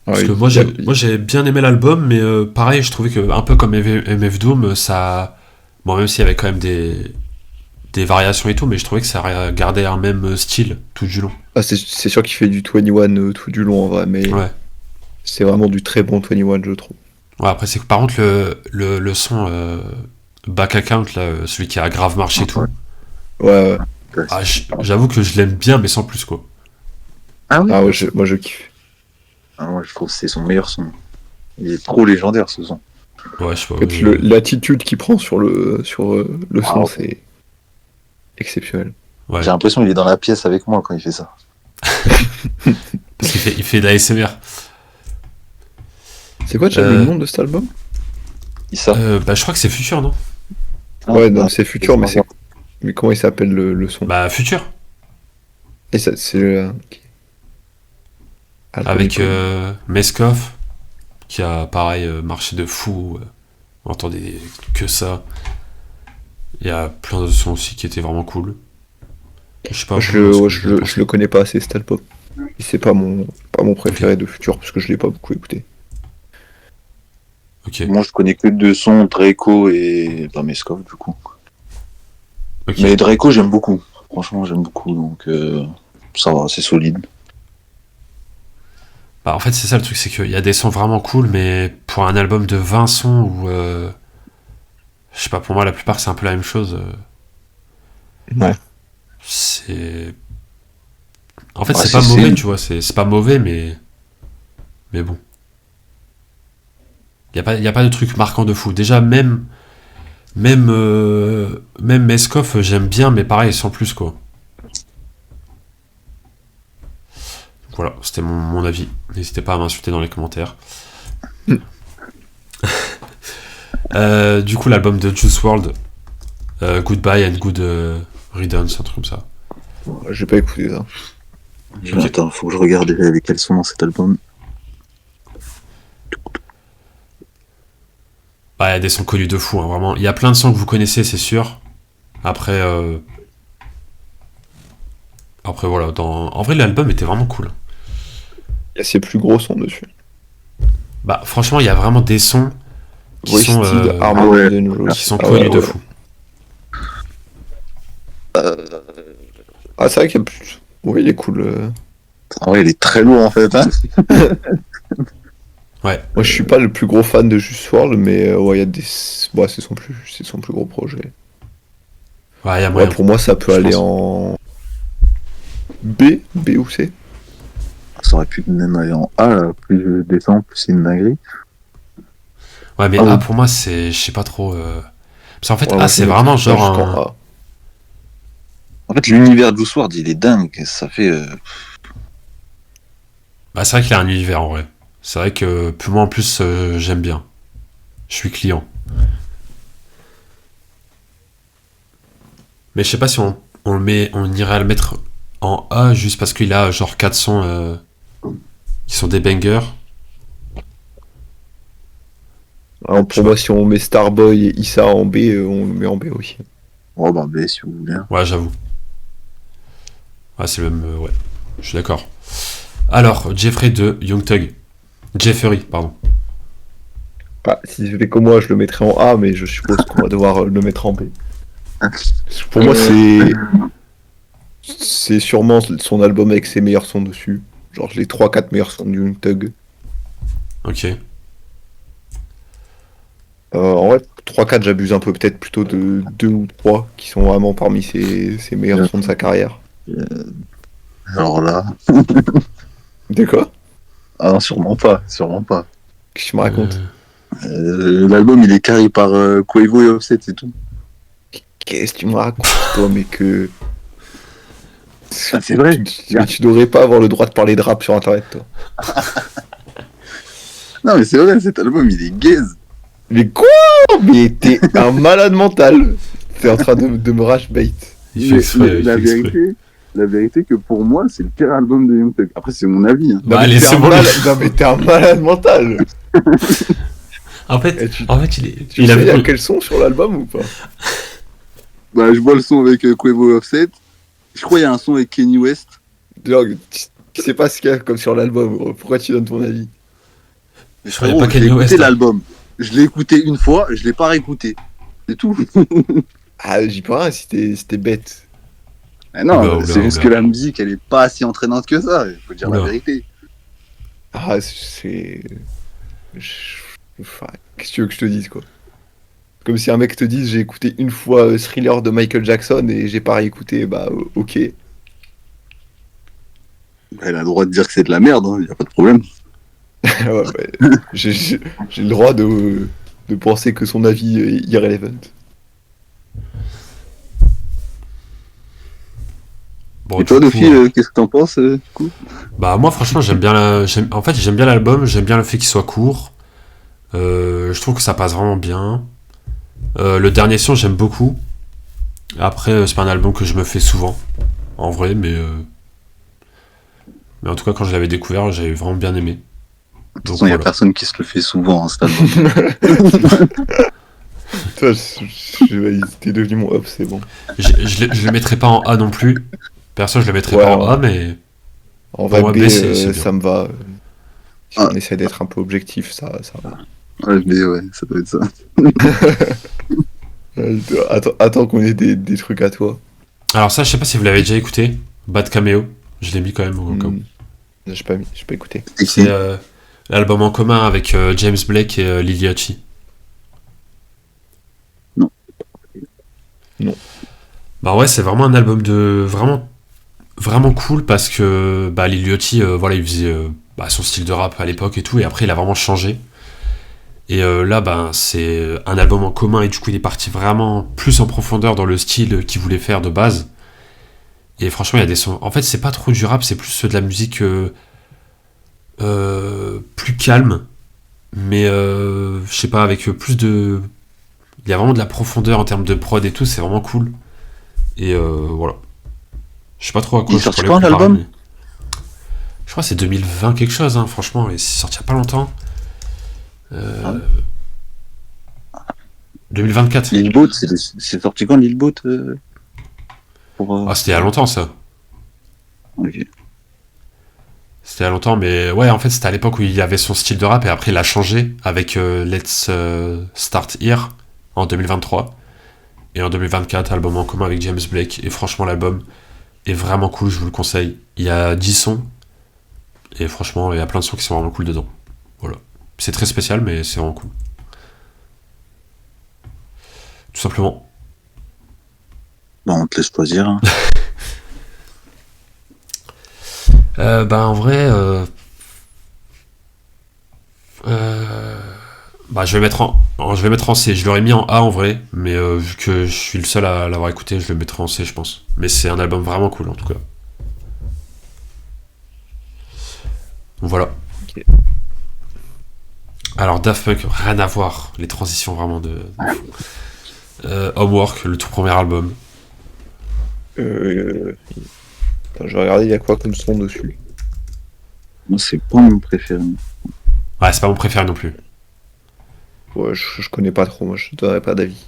Parce Ouais, que moi j'ai bien aimé l'album, mais pareil, je trouvais que un peu comme MF Doom, ça. Bon, même s'il y avait quand même des variations et tout, mais je trouvais que ça gardait un même style tout du long. Ah, c'est sûr qu'il fait du 21 tout du long en vrai, mais Ouais. c'est vraiment du très bon 21, je trouve. Ouais, après, c'est que par contre, le son Back Account, là, celui qui a grave marché et tout, Ouais. ah, j'avoue que je l'aime bien, mais sans plus, quoi. Ah oui. Ah ouais, moi je kiffe. Ah, moi je trouve que c'est son meilleur son. Il est trop légendaire ce son. Ouais, je sais pas. En fait, l'attitude qu'il prend sur le son, Ah, c'est exceptionnel. Ouais. J'ai l'impression qu'il est dans la pièce avec moi quand il fait ça. Parce qu'il fait de la ASMR. C'est quoi déjà le nom de cet album? Issa. Bah, je crois que c'est Futur, non? Ouais, non, c'est Futur, mais comment il s'appelle le son? Bah, Futur. Et ça, c'est ok. Album Avec iconique. Meskov, qui a pareil marché de fou. On entendait que ça. Il y a plein d'autres sons aussi qui étaient vraiment cool. Je sais pas, Je vous, le, ce que ouais, vous en pensez. je le connais pas assez cet album. Et c'est pas mon préféré de Future parce que je l'ai pas beaucoup écouté. Ok, Moi, je connais que deux sons, Draco et Meskov, du coup. ok. Mais Draco, j'aime beaucoup. Franchement, j'aime beaucoup, donc ça va, c'est solide. Bah, en fait, c'est ça le truc, c'est qu'il y a des sons vraiment cool, mais pour un album de 20 sons où. Je sais pas, pour moi, la plupart, c'est un peu la même chose. Ouais. C'est. En fait, Ouais, c'est pas c'est- mauvais, c'est- tu vois, c'est pas mauvais, mais. Mais bon. Y a pas de truc marquant de fou. Déjà, même Meskov, j'aime bien, mais pareil, sans plus, quoi. Voilà, c'était mon avis. N'hésitez pas à m'insulter dans les commentaires. Du coup, l'album de Juice WRLD, Goodbye and Good Riddance, un truc comme ça. J'ai pas écouté ça. Ok. Attends, faut que je regarde déjà avec quels sont dans cet album. Bah, il y a des sons connus de fou, hein, vraiment. Il y a plein de sons que vous connaissez, c'est sûr. Après, voilà. En vrai, l'album était vraiment cool. Il y a ses plus gros sons dessus. Bah, franchement, il y a vraiment des sons qui sont, Wasted, Ah Harmony ouais. Dangerous. qui sont Ah connus ouais, de ouais. fou. Ah, c'est vrai qu'il y a plus. Oui, il est cool. Ah ouais, il est très lourd en fait. Hein. Ouais. Moi, je suis pas le plus gros fan de Juice WRLD, mais ouais, il y a des. Ouais, c'est son plus gros projet. Ouais, il y a Ouais, moyen. pour moi, ça peut je aller pense. en B, B ou C. Ça aurait pu même aller en A, là. Plus je descends, plus c'est une dinguerie. Ouais, mais Ah A, oui. pour moi, c'est. Je sais pas trop. Parce qu'en fait, Ouais, moi, A, je c'est le mettrais vraiment pas genre jusqu'en un. A. En fait, l'univers de Juice WRLD, il est dingue. Ça fait. Bah, c'est vrai qu'il a un univers en vrai. C'est vrai que moi en plus, j'aime bien. Je suis client. Mais je sais pas si on irait à le mettre en A juste parce qu'il a genre 4 sons qui sont des bangers. Alors, Je sais pour moi, si on met Starboy et Issa en B, on le met en B aussi. Oh bah, B, si vous voulez. Ouais, j'avoue. Ouais, c'est le même. Ouais, je suis d'accord. Alors, Jeffrey de Young Thug. Jeffery, pardon. Ah, si c'était comme moi, je le mettrais en A, mais je suppose qu'on va devoir le mettre en B. Pour moi, c'est sûrement son album avec ses meilleurs sons dessus. Genre les 3-4 meilleurs sons de Young Thug. Ok. En vrai, 3-4, j'abuse un peu, peut-être plutôt de 2 ou 3 qui sont vraiment parmi ses meilleurs sons de sa carrière. Alors là. De quoi? Ah non, sûrement pas. Sûrement pas. Qu'est-ce que tu me racontes? L'album, il est carré par Quavo et Offset, c'est tout. Qu'est-ce que tu me racontes, toi, mais que. Ah, c'est vrai. Mais tu devrais pas avoir le droit de parler de rap sur internet, toi. Non, mais c'est vrai, cet album, il est gaze. Mais quoi? Mais t'es un malade mental. T'es en train de me rage bait. Il fait exprès. Il la fait exprès. vérité que pour moi, c'est le pire album de Young Thug. Après, c'est mon avis. Hein. Non, Bah, mais allez, t'es c'est un bon. non, mais t'es un malade mental. En fait, Et tu il est. tu Il sais, il y a avait. quel son sur l'album ou pas? Bah, je vois le son avec Quavo et Offset. Je crois qu'il y a un son avec Kanye West. Genre, tu sais pas ce qu'il y a comme sur l'album, gros. Pourquoi tu donnes ton avis? Mais crois qu'il y a frérot, pas je Kanye l'ai West, écouté hein. l'album. Je l'ai écouté une fois, je l'ai pas réécouté. C'est tout. Ah, j'y peux rien si t'es bête. Ah non, Oula, oula, c'est juste oula. que la musique, elle est pas si entraînante que ça. Il faut dire la Oula. vérité. Ah, c'est. Enfin, qu'est-ce que tu veux que je te dise, quoi? Comme si un mec te dise j'ai écouté une fois Thriller de Michael Jackson et j'ai pas réécouté, bah ok. Elle a le droit de dire que c'est de la merde, il y a pas de problème. Ouais, j'ai le droit de penser que son avis est irrelevant. Bon, Et toi, du coup, Dofi, qu'est-ce que t'en penses du coup? bah moi franchement j'aime bien en fait j'aime bien l'album, j'aime bien le fait qu'il soit court. Je trouve que ça passe vraiment bien. Le dernier son j'aime beaucoup. Après c'est pas un album que je me fais souvent en vrai, mais Mais en tout cas, quand je l'avais découvert, j'avais vraiment bien aimé. De toute Donc façon, il n'y a voilà. personne qui se le fait souvent, hein, cet album. Toi, t'es devenu mon up, c'est bon. Je le mettrais pas en A non plus. Perso, je le mettrais Ouais, pas en ouais. A, mais En vrai, moi, B, B, c'est bien. ça me va. Si Ah. on essaie d'être un peu objectif, ça va. Ouais, mais ouais, ça doit être ça. Attends qu'on ait des trucs à toi. Alors ça, je sais pas si vous l'avez déjà écouté. Bad Cameo. Je l'ai mis quand même au cas où. J'ai pas écouté. Et C'est l'album en commun avec James Blake et Lil Yachty. Non. Non. Bah ouais, c'est vraiment un album de vraiment cool parce que bah, Lil Yachty, voilà, il faisait son style de rap à l'époque et tout, et après il a vraiment changé. Et là, ben, c'est un album en commun et du coup il est parti vraiment plus en profondeur dans le style qu'il voulait faire de base. Et franchement, il y a des sons. En fait, c'est pas trop du rap, c'est plus de la musique plus calme, mais je sais pas, avec plus de. Il y a vraiment de la profondeur en termes de prod et tout, c'est vraiment cool. Et voilà. Je sais pas trop à quoi Il est je sorti pourrais quand, comparer, l'album mais je crois que c'est 2020 quelque chose, hein, franchement, et c'est sorti il y a pas longtemps. Ah ouais. 2024. Lil Boat, c'est sorti quand, Lil Boat Ah, c'était il y a longtemps ça. Ok. C'était il y a longtemps, mais ouais, en fait, c'était à l'époque où il avait son style de rap et après il a changé avec Let's Start Here en 2023. Et en 2024, album en commun avec James Blake. Et franchement, l'album est vraiment cool, je vous le conseille. Il y a 10 sons. Et franchement, il y a plein de sons qui sont vraiment cool dedans. Voilà. C'est très spécial, mais c'est vraiment cool. Tout simplement. Bah, on te laisse choisir. Hein. En vrai, je vais mettre en C. Je l'aurais mis en A en vrai, mais vu que je suis le seul à l'avoir écouté, je le mettrai en C, je pense. Mais c'est un album vraiment cool en tout cas. Voilà. Ok. Alors Daft Punk, rien à voir. Les transitions vraiment de fou. Homework, le tout premier album. Attends, je vais regarder, il y a quoi comme son dessus. Moi, c'est pas mon préféré. Ouais, c'est pas mon préféré non plus. Ouais, je connais pas trop, moi, je donnerai pas d'avis.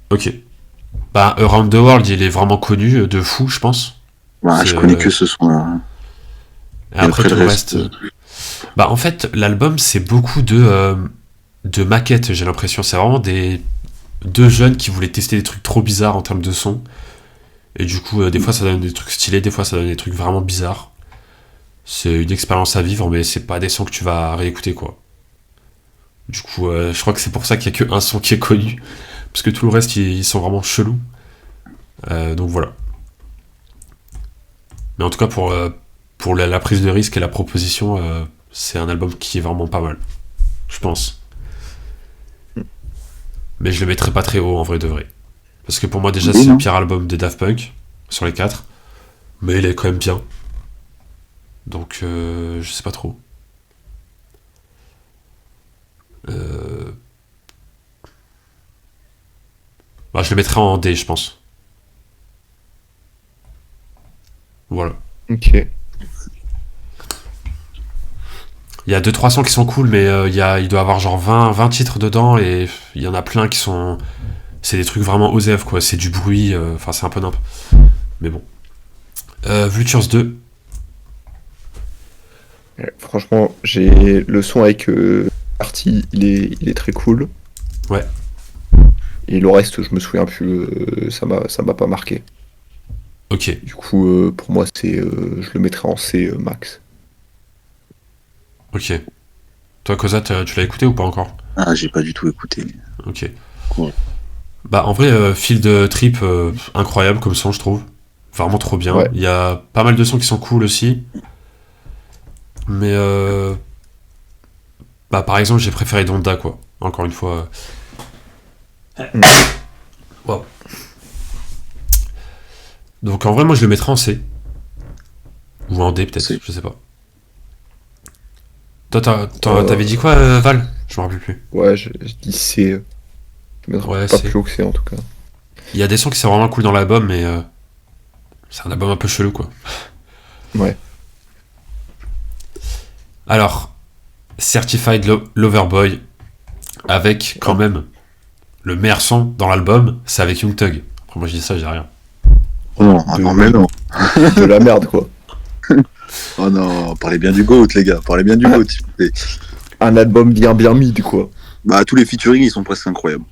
Ok. Bah, Around the World, il est vraiment connu de fou, je pense. Bah, C'est, je connais que ce son-là. Et après tout le reste. Bah, en fait, l'album, c'est beaucoup de maquettes, j'ai l'impression. C'est vraiment deux jeunes qui voulaient tester des trucs trop bizarres en termes de son. Et du coup, des fois, ça donne des trucs stylés, des fois, ça donne des trucs vraiment bizarres. C'est une expérience à vivre, mais c'est pas des sons que tu vas réécouter, quoi. Du coup, je crois que c'est pour ça qu'il y a que un son qui est connu. Parce que tout le reste, ils sont vraiment chelous. Donc voilà. Mais en tout cas, pour la prise de risque et la proposition, c'est un album qui est vraiment pas mal. Je pense. Mais je le mettrai pas très haut en vrai de vrai. Parce que pour moi, déjà, Oui, c'est le non. pire album des Daft Punk sur les 4. Mais il est quand même bien. Donc, je sais pas trop. Je le mettrai en D, je pense. Voilà. Ok. Il y a 2-3 sons qui sont cool, mais il doit y avoir genre 20 titres dedans, et il y en a plein qui sont... C'est des trucs vraiment OSEF, quoi. C'est du bruit, enfin c'est un peu nimp. Mais bon. Vultures 2. Ouais, franchement, j'ai le son avec Artie, il est très cool. Ouais. Et le reste, je me souviens plus, ça m'a pas marqué. Ok. Du coup, pour moi, je le mettrais en C max. Ok. Toi, Koza, tu l'as écouté ou pas encore? Ah, j'ai pas du tout écouté. Ok. Cool. Bah, en vrai, Field Trip, incroyable comme son, je trouve. Vraiment trop bien. Ouais. Il y a pas mal de sons qui sont cool aussi. Mais, par exemple, j'ai préféré Donda, quoi. Encore une fois. Wow. Donc, en vrai, moi, je le mettrais en C. Ou en D, peut-être, C. je sais pas. Toi, t'avais dit quoi, Val? Je me rappelle plus. Ouais, je dis C. Je mettrais Ouais, pas C. plus haut que C en tout cas. Il y a des sons qui sont vraiment cool dans l'album, mais c'est un album un peu chelou, quoi. Ouais. Alors, Certified Loverboy, avec quand même le meilleur son dans l'album, c'est avec Young Thug. Après, moi je dis ça, j'ai rien. Oh non, ah non, mais non. De la merde, quoi. Oh non, parlez bien du GOAT, les gars. Parlez bien du GOAT, s'il vous plaît. Un album bien mid, quoi. Bah, tous les featuring, ils sont presque incroyables.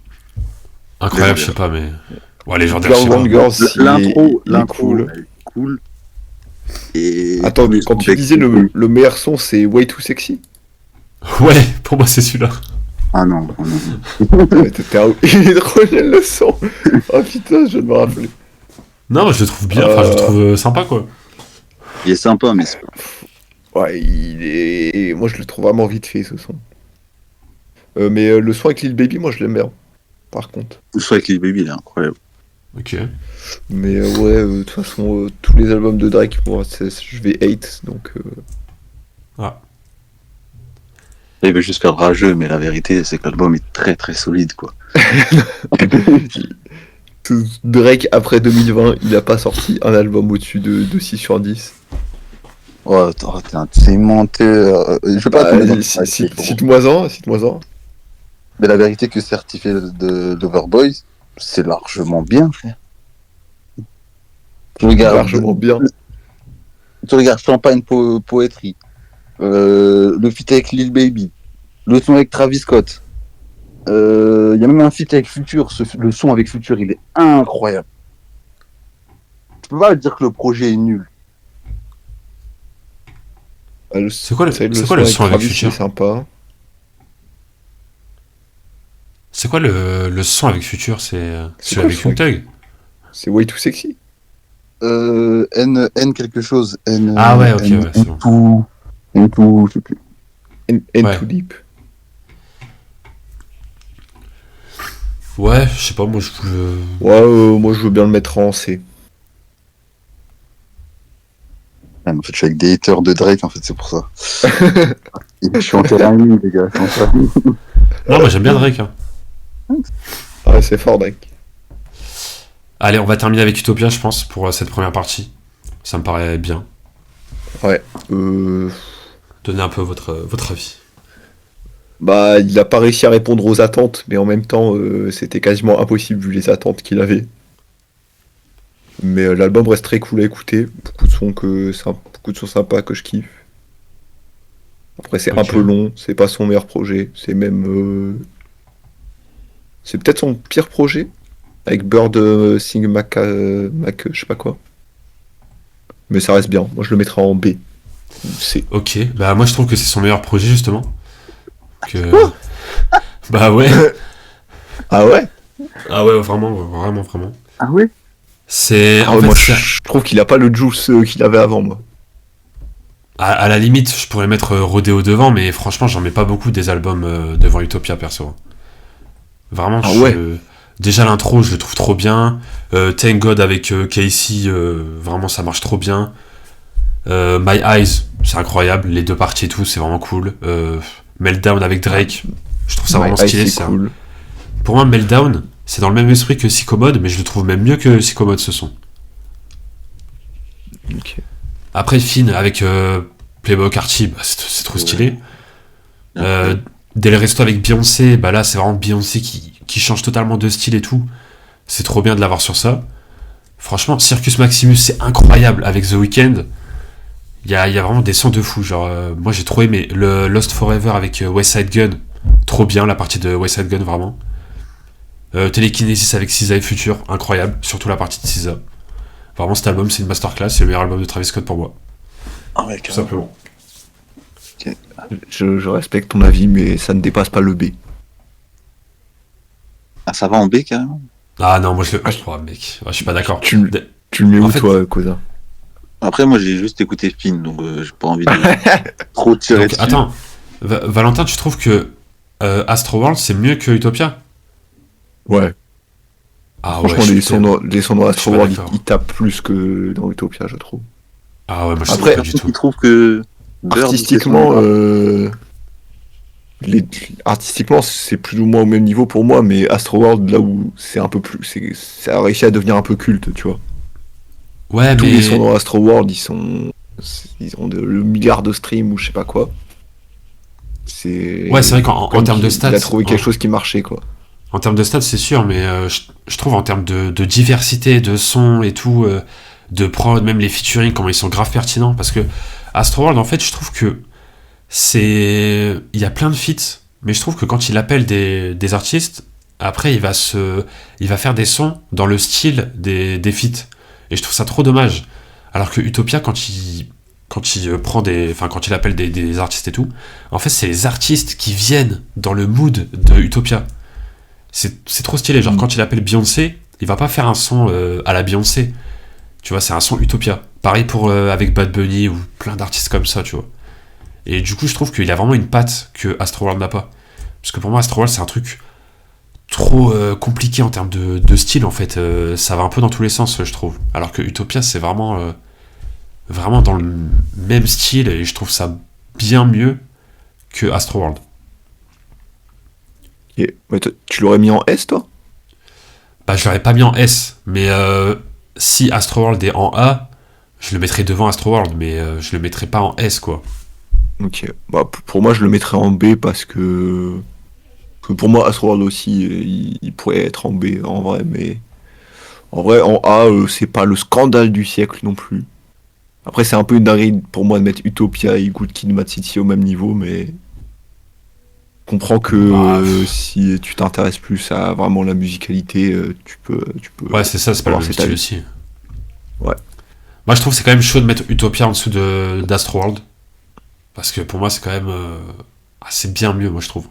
Incroyable, je sais pas, mais. Ouais, légendaire, je sais Girl pas. One Girls, L'intro, il est cool. elle est cool. Et Attends, tous les quand sons tu disais le meilleur son, c'est Way Too Sexy. Ouais, pour moi c'est celui-là. Ah non, oh non. Ouais, il est trop nul le son. Oh putain, je me rappelle. Non, je le trouve bien, enfin je le trouve sympa quoi. Il est sympa, mais c'est pas... Ouais, moi je le trouve vraiment vite fait ce son. Mais le son avec Lil Baby, moi je l'aime bien. Par contre. Le son avec les baby, il est incroyable. Ok. Mais ouais, de toute façon, tous les albums de Drake, moi, je vais hate, donc... Ah. Il veut juste faire rageux, mais la vérité, c'est que l'album est très très solide, quoi. Drake, après 2020, il a pas sorti un album au-dessus de 6 sur 10. Oh, t'es un petit menteur. Je sais pas... Cite-moi un. Mais la vérité que Certifié de Loverboy, c'est largement bien, frère. Tu regardes, Largement bien. tu regardes Champagne Poetry, le feat avec Lil Baby, le son avec Travis Scott. Il y a même un feat avec Future. Le son avec Future, il est incroyable. Tu peux pas dire que le projet est nul. C'est quoi le son avec Travis, Future c'est sympa. C'est quoi le son avec Future? C'est celui quoi avec le son Young Thug? C'est Way Too Sexy. N quelque chose. N, Ah ouais, ok, N, ouais, c'est N2, je sais plus. And Ouais. Too Deep. Ouais, je sais pas, moi Ouais, moi je veux bien le mettre en C. Ah, mais en fait, je suis avec des haters de Drake, en fait, c'est pour ça. Et je suis en terrain nu, les gars. Comment ça Non, moi j'aime bien Drake. Hein. Ah ouais, c'est fort, Drake. Allez, on va terminer avec Utopia, je pense, pour cette première partie. Ça me paraît bien. Ouais. Donnez un peu votre avis. Bah, il a pas réussi à répondre aux attentes, mais en même temps, c'était quasiment impossible vu les attentes qu'il avait. Mais l'album reste très cool à écouter. Beaucoup de sons sympas que je kiffe. Après, c'est un Ok. peu long, c'est pas son meilleur projet. C'est même. C'est peut-être son pire projet. Avec Bird Sing Mac, je sais pas quoi. Mais ça reste bien. Moi, je le mettrai en B. C. Ok, bah moi je trouve que c'est son meilleur projet justement. Que... bah ouais. Ah ouais? Ah ouais, vraiment. Ah oui. C'est Ah en ouais, fait, moi, c'est- je trouve qu'il a pas le juice qu'il avait avant, moi. à la limite, je pourrais mettre Rodeo devant, mais franchement, j'en mets pas beaucoup des albums devant Utopia perso. Vraiment, Ah ouais. déjà l'intro, je le trouve trop bien. Thank God avec Casey, vraiment ça marche trop bien. My Eyes, c'est incroyable, les deux parties et tout, c'est vraiment cool. Meltdown avec Drake, je trouve ça vraiment Ouais, stylé. c'est cool. Pour moi, Meltdown, c'est dans le même esprit que Psychomode, mais je le trouve même mieux que Psychomode ce son. Ok. Après, Finn avec Playboy Carti, bah, c'est trop stylé. Del Resto avec Beyoncé, bah là c'est vraiment Beyoncé qui change totalement de style et tout. C'est trop bien de l'avoir sur ça. Franchement, Circus Maximus c'est incroyable avec The Weeknd. Il y a vraiment des sons de fou. Genre, moi j'ai trop aimé le Lost Forever avec West Side Gun. Trop bien la partie de West Side Gun vraiment. Telekinesis avec SZA et Future, incroyable. Surtout la partie de SZA. Vraiment cet album c'est une masterclass, c'est le meilleur album de Travis Scott pour moi. Ah ouais, Tout simplement. Je respecte ton avis, mais ça ne dépasse pas le B. Ah, ça va en B, carrément. Ah non, moi je le. Oh mec, je suis pas d'accord. Tu le mets En où, fait- toi, cousin? Après, moi, j'ai juste écouté Finn, donc j'ai pas envie de trop tirer Donc, dessus. attends, Valentin, tu trouves que Astroworld c'est mieux que Utopia? Ouais. Ah ouais, Franchement, je les suis sons dans je suis Astroworld, pas d'accord. ils tapent plus que dans Utopia, je trouve. Ah ouais, moi je Après, trouve pas du tout. Il trouve que Bird, Artistiquement, artistiquement, c'est plus ou moins au même niveau pour moi, mais Astroworld, là où c'est un peu plus. Ça a réussi à devenir un peu culte, tu vois. Ouais, Tous les mais sons dans Astroworld, ils ont le milliard de streams ou je sais pas quoi. Ouais, c'est vrai qu'en comme termes de qu'il- stats, il a trouvé quelque chose qui marchait, quoi. en termes de stats, c'est sûr, mais je trouve en termes de diversité, de son et tout, de prod, même les featuring, comment ils sont grave pertinents. Parce que Astroworld, en fait, je trouve que il y a plein de feats, mais je trouve que quand il appelle des artistes, après, il va faire des sons dans le style des feats. Et je trouve ça trop dommage. Alors que Utopia, quand il quand il appelle des artistes et tout, en fait, c'est les artistes qui viennent dans le mood de Utopia. C'est trop stylé. Genre, quand il appelle Beyoncé, il va pas faire un son à la Beyoncé. Tu vois, c'est un son Utopia. Pareil avec Bad Bunny ou plein d'artistes comme ça, tu vois. Et du coup, je trouve qu'il a vraiment une patte que Astroworld n'a pas. Parce que pour moi, Astroworld, c'est un truc trop compliqué en termes de style, en fait. Ça va un peu dans tous les sens, je trouve. Alors que Utopia, c'est vraiment dans le même style, et je trouve ça bien mieux que Astroworld. Et, ouais, tu l'aurais mis en S, toi? Bah, je l'aurais pas mis en S, mais si Astroworld est en A, je le mettrais devant Astroworld, mais je le mettrais pas en S, quoi. Ok. Bah, pour moi, je le mettrais en B parce que pour moi, Astroworld aussi, il pourrait être en B en vrai, mais en vrai, en A, c'est pas le scandale du siècle non plus. Après, c'est un peu une dinguerie pour moi de mettre Utopia et Good Kid, Mad City au même niveau, mais je comprends que si tu t'intéresses plus à vraiment la musicalité, tu peux. Ouais, c'est ça, c'est pas le avoir même cet style avis. aussi. Ouais. Moi, je trouve que c'est quand même chaud de mettre Utopia en dessous d'Astroworld. Parce que pour moi, c'est quand même c'est bien mieux, moi, je trouve.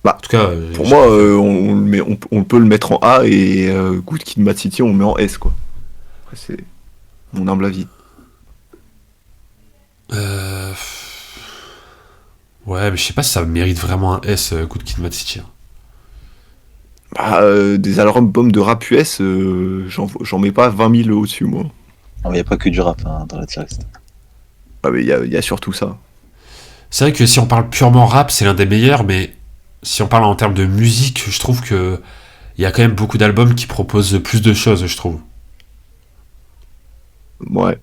Bah, en tout cas, Pour moi, on peut le mettre en A et Good Kid, Mad City, on le met en S, quoi. Après, c'est mon humble avis. Ouais, mais je sais pas si ça mérite vraiment un S, Good Kid, Mad City. Bah, des albums de rap US, j'en mets pas 20 000 au-dessus, moi. Il n'y a pas que du rap hein, dans la tier-list. Ah, mais il y a surtout ça. C'est vrai que si on parle purement rap, c'est l'un des meilleurs, mais si on parle en termes de musique, je trouve que il y a quand même beaucoup d'albums qui proposent plus de choses, je trouve. Ouais.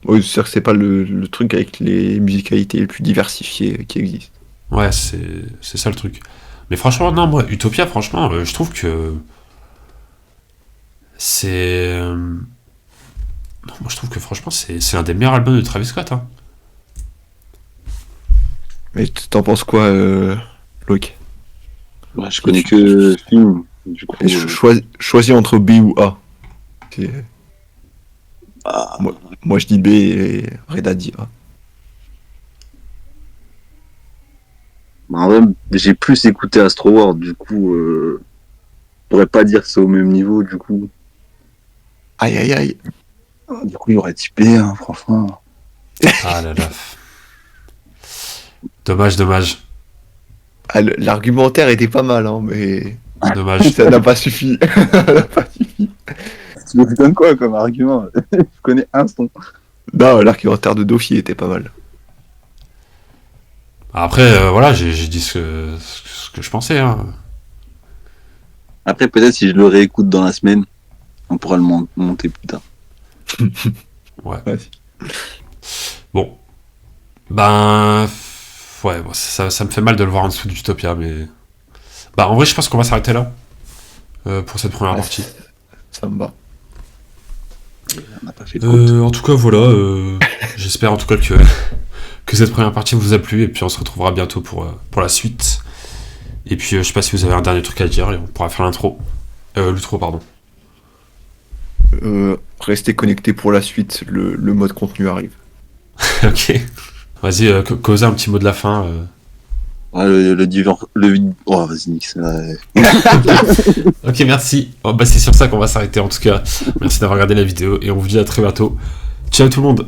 Oui, c'est-à-dire que c'est pas le truc avec les musicalités les plus diversifiées qui existent. Ouais, c'est ça le truc. Mais franchement, non, moi, Utopia, franchement, je trouve que c'est... Non, moi, je trouve que franchement, c'est un des meilleurs albums de Travis Scott. Hein. Mais t'en penses quoi, Loïc? Ouais, je connais que film. Du coup, Et choisis entre B ou A. C'est- ah, Moi, je dis B et Reda dit A. bah, en vrai, j'ai plus écouté Astro World, du coup, je pourrais pas dire que c'est au même niveau, du coup. Aïe, aïe, aïe. Du coup, il aurait typé, hein, franchement. Ah là là. Dommage, dommage. Ah, l'argumentaire était pas mal, hein, mais Dommage. ça n'a pas suffi. Ça n'a pas suffi. Tu me donnes quoi comme argument? Je connais un son. Non, l'argumentaire de Dofi était pas mal. Après, voilà, j'ai dit ce que je pensais. Hein. Après, peut-être si je le réécoute dans la semaine, on pourra le monter plus tard. Ouais. Vas-y. Bon. Ben... Ouais, bon, ça me fait mal de le voir en dessous d'Utopia, mais... Bah, en vrai, je pense qu'on va s'arrêter là. Pour cette première Ouais, partie. Ça me va. On n'a pas fait de route. En tout cas, voilà. J'espère en tout cas que cette première partie vous a plu. Et puis on se retrouvera bientôt pour la suite. Et puis je sais pas si vous avez un dernier truc à dire. Et on pourra faire l'intro. L'outro, pardon. Restez connectés pour la suite. Le mode contenu arrive. Ok. Vas-y, causez un petit mot de la fin. Ouais, oh, vas-y, nique ça. Ok, merci. Bon, bah, c'est sur ça qu'on va s'arrêter en tout cas. Merci d'avoir regardé la vidéo. Et on vous dit à très bientôt. Ciao tout le monde.